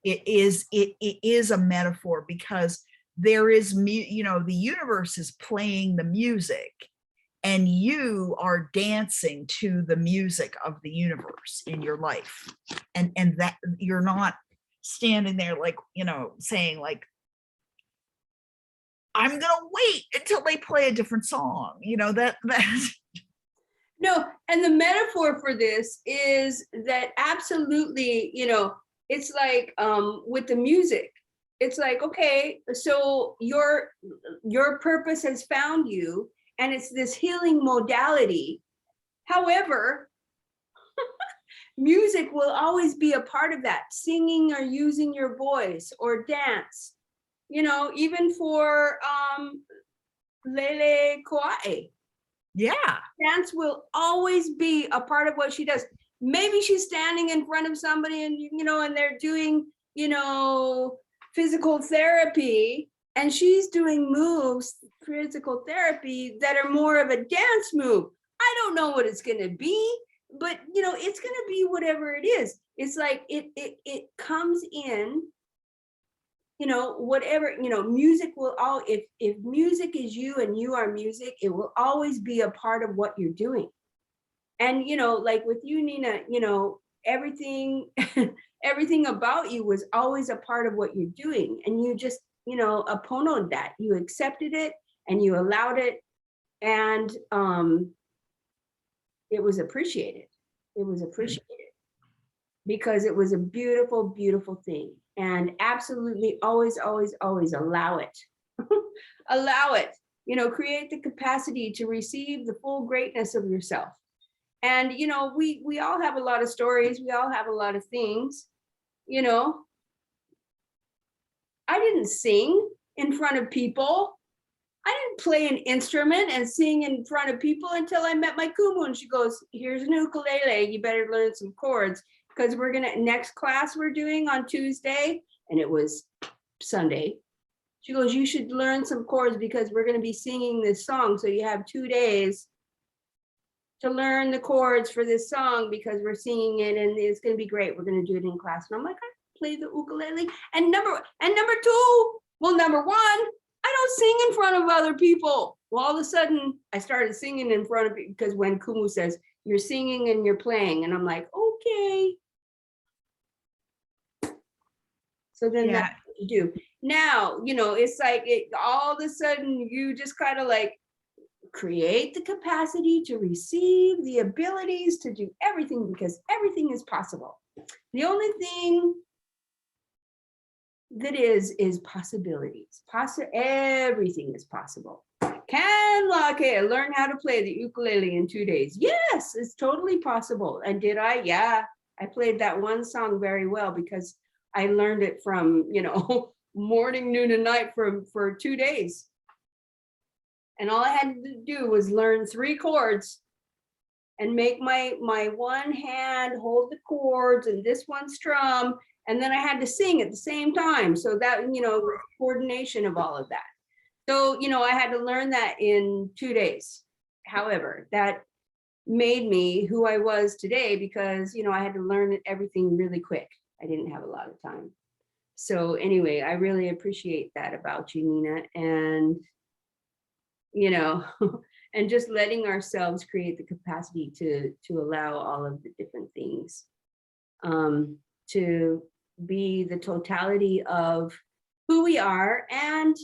It is a metaphor because there is, the universe is playing the music and you are dancing to the music of the universe in your life. And that you're not standing there like, saying like, I'm going to wait until they play a different song, that. No, and the metaphor for this is that absolutely, it's like with the music, it's like, okay, so your purpose has found you and it's this healing modality. However, music will always be a part of that. Singing or using your voice or dance, you know, even for Lele Koa'e. Yeah. Dance will always be a part of what she does. Maybe she's standing in front of somebody and, you know, and they're doing, you know, physical therapy, and she's doing moves, physical therapy, that are more of a dance move. I don't know what it's going to be, but, you know, it's going to be whatever it is. It's like it comes in, you know, whatever, you know, music will all, if music is you and you are music, it will always be a part of what you're doing. And, you know, like with you, Nina, you know, everything, everything about you was always a part of what you're doing. And you just, you know, aponoed that, you accepted it and you allowed it. And it was appreciated. It was appreciated because it was a beautiful, beautiful thing. And absolutely always, always, always allow it. Allow it, you know, create the capacity to receive the full greatness of yourself. And, you know, we all have a lot of stories. We all have a lot of things, you know. I didn't sing in front of people. I didn't play an instrument and sing in front of people until I met my kumu. And she goes, here's an ukulele. You better learn some chords because we're going to, next class we're doing on Tuesday, and it was Sunday. She goes, you should learn some chords because we're going to be singing this song. So you have 2 days to learn the chords for this song because we're singing it and it's going to be great. We're going to do it in class. And I'm like, I play the ukulele. And number two, well, number one, I don't sing in front of other people. Well, all of a sudden I started singing in front of people because when Kumu says you're singing and you're playing, and I'm like, okay. So then Yeah. that's what you do. Now, you know, it's like all of a sudden you just kind of like create the capacity to receive the abilities to do everything because everything is possible. The only thing that is possibilities. Everything is possible. Can Lake learn how to play the ukulele in 2 days? Yes, it's totally possible. And did I? Yeah, I played that one song very well because I learned it from, you know, morning, noon, and night for 2 days. And all I had to do was learn 3 chords and make my one hand hold the chords and this one strum. And then I had to sing at the same time. So that, you know, coordination of all of that. So, you know, I had to learn that in 2 days. However, that made me who I was today because, you know, I had to learn everything really quick. I didn't have a lot of time. So anyway, I really appreciate that about you, Nina. And, you know, and just letting ourselves create the capacity to allow all of the different things to be the totality of who we are. And,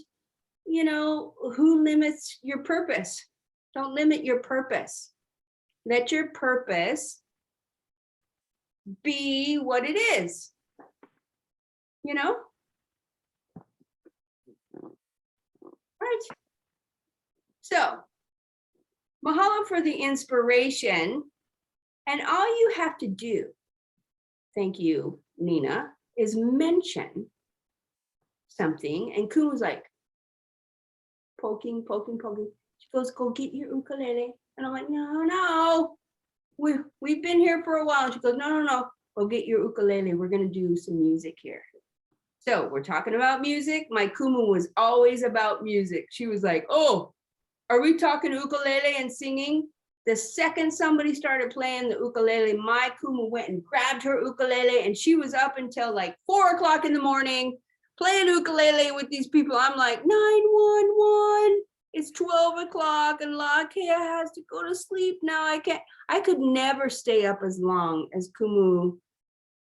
you know, who limits your purpose? Don't limit your purpose. Let your purpose be what it is, you know? Right. So, mahalo for the inspiration. And all you have to do, thank you, Nina, is mention something. And Kumu was like, poking. She goes, go get your ukulele. And I'm like, no. We've been here for a while. And she goes, no. Go get your ukulele. We're going to do some music here. So we're talking about music. My Kumu was always about music. She was like, oh, are we talking ukulele and singing? The second somebody started playing the ukulele, my Kumu went and grabbed her ukulele and she was up until like 4 o'clock in the morning playing ukulele with these people. I'm like, 911, it's 12 o'clock and Lakea has to go to sleep now. I could never stay up as long as Kumu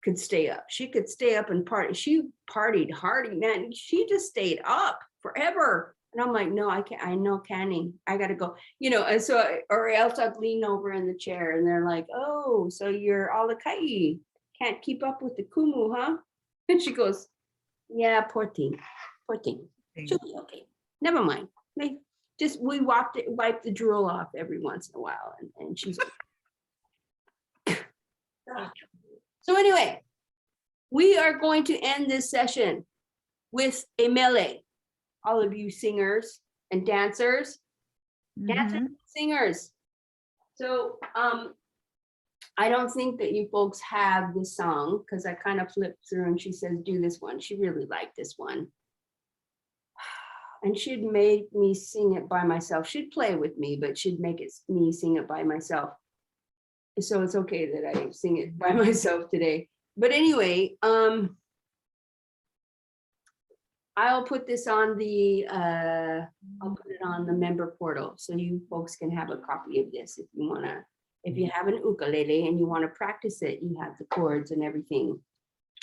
could stay up. She could stay up and party. She partied hard, man. She just stayed up forever. And I'm like, no, I can't. I know canning. I got to go, you know. And so, or else I'd lean over in the chair and they're like, oh, so you're Alakai. Can't keep up with the Kumu, huh? And she goes, yeah, poor thing. She'll be okay. Never mind. We wipe the drool off every once in a while. And she's okay. So anyway, we are going to end this session with a mele. All of you singers and dancers, dancers, Mhm. and singers. So I don't think that you folks have this song because I kind of flipped through and she says, do this one. She really liked this one. And she'd made me sing it by myself. She'd play with me, but she'd make me sing it by myself. So it's okay that I sing it by myself today. But anyway, I'll put this on the I'll put it on the member portal so you folks can have a copy of this if you wanna. If you have an ukulele and you want to practice it, you have the chords and everything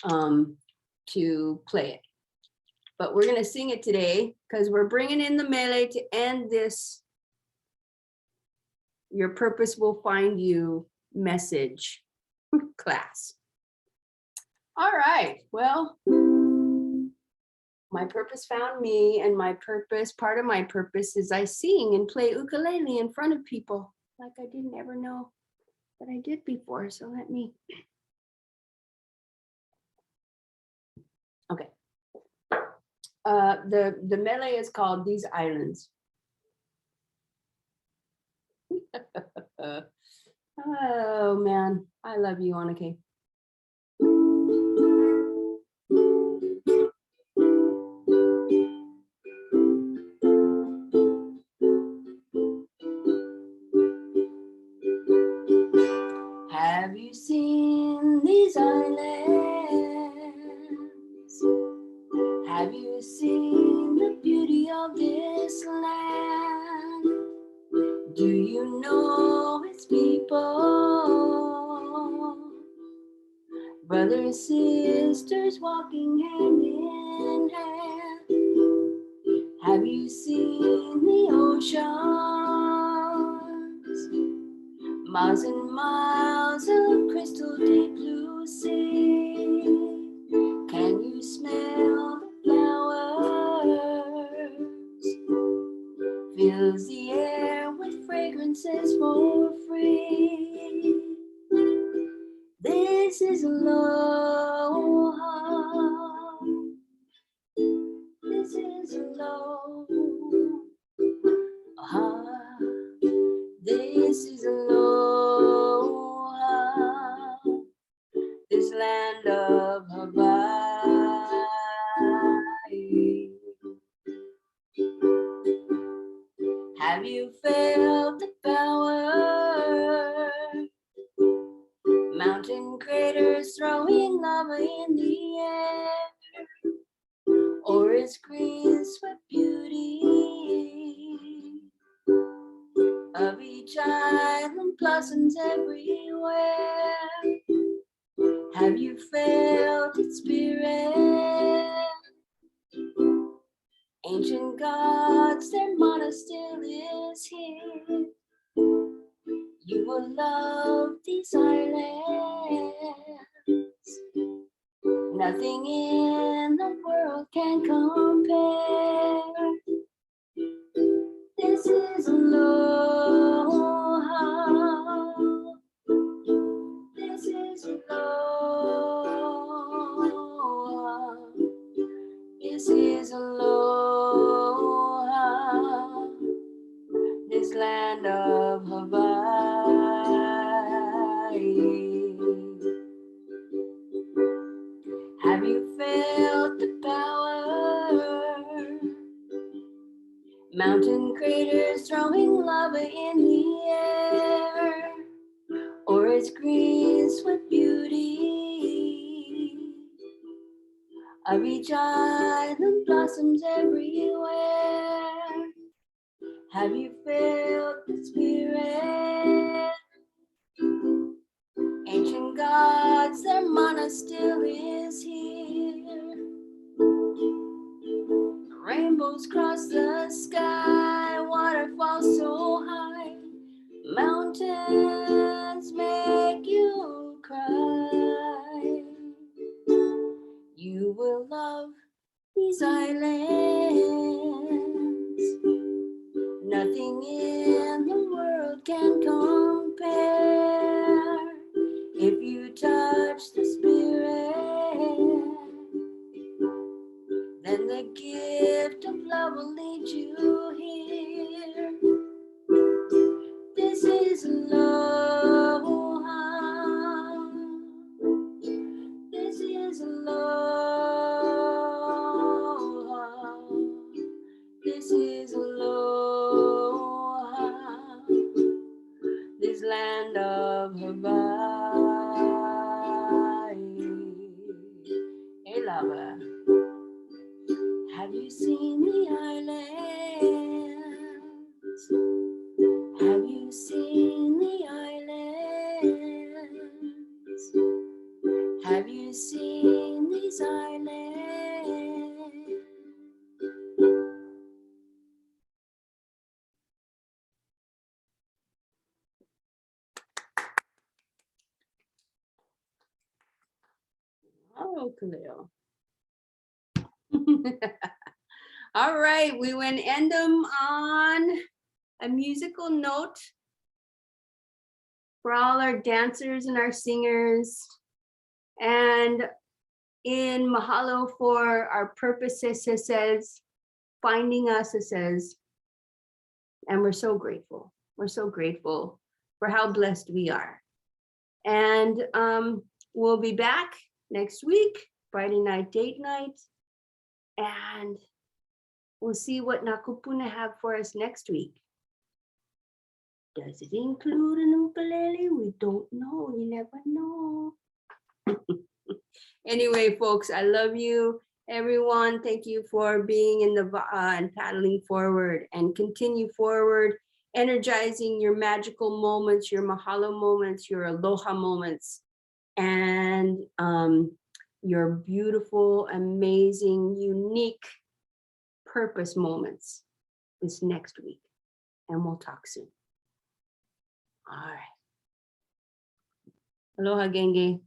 to play it. But we're gonna sing it today because we're bringing in the mele to end this Your Purpose Will Find You message class. All right, well, my purpose found me, and my purpose, part of my purpose is I sing and play ukulele in front of people like I didn't ever know that I did before. So let me. Okay. The mele is called These Islands. Oh man, I love you, Annika. Have you seen these islands? Have you seen the beauty of this land? Do you know its people? Brothers, sisters walking hand in hand. Have you seen the oceans? Miles and miles of crystal deep blue sea. Can you smell the flowers? Fills the air with fragrances for free. This is aloha. This is aloha. This is aloha. This land of Hawaii. Have you felt the power? Mountain craters throwing lava in the air, or its green swept beauty of each island blossoms everywhere. Have you felt its spirit? Ancient gods, their mana still is here. You will love these islands. Nothing in the world can compare. This is aloha. This is aloha. This is aloha. This land of Hawaii. Have you felt the power? Mountain craters throwing lava in the air, or its green swept beauty of each island blossoms everywhere. Have you felt the spirit? Ancient gods, their mana still is here. Rainbows cross the sky, waterfalls so high. Mountains make you cry. You will love these islands. Nothing in the world can compare. If you touch the Oh, Kaleo. All right, we went end them on a musical note for all our dancers and our singers. And in mahalo for our purposes, it says, finding us, it says, and we're so grateful. We're so grateful for how blessed we are. And we'll be back next week, Friday night, date night. And we'll see what Nakupuna have for us next week. Does it include an ukulele? We don't know. You never know. Anyway, folks, I love you. Everyone, thank you for being in the and paddling forward, and continue forward, energizing your magical moments, your mahalo moments, your aloha moments, and your beautiful, amazing, unique purpose moments this next week. And we'll talk soon. All right. Aloha, Genge.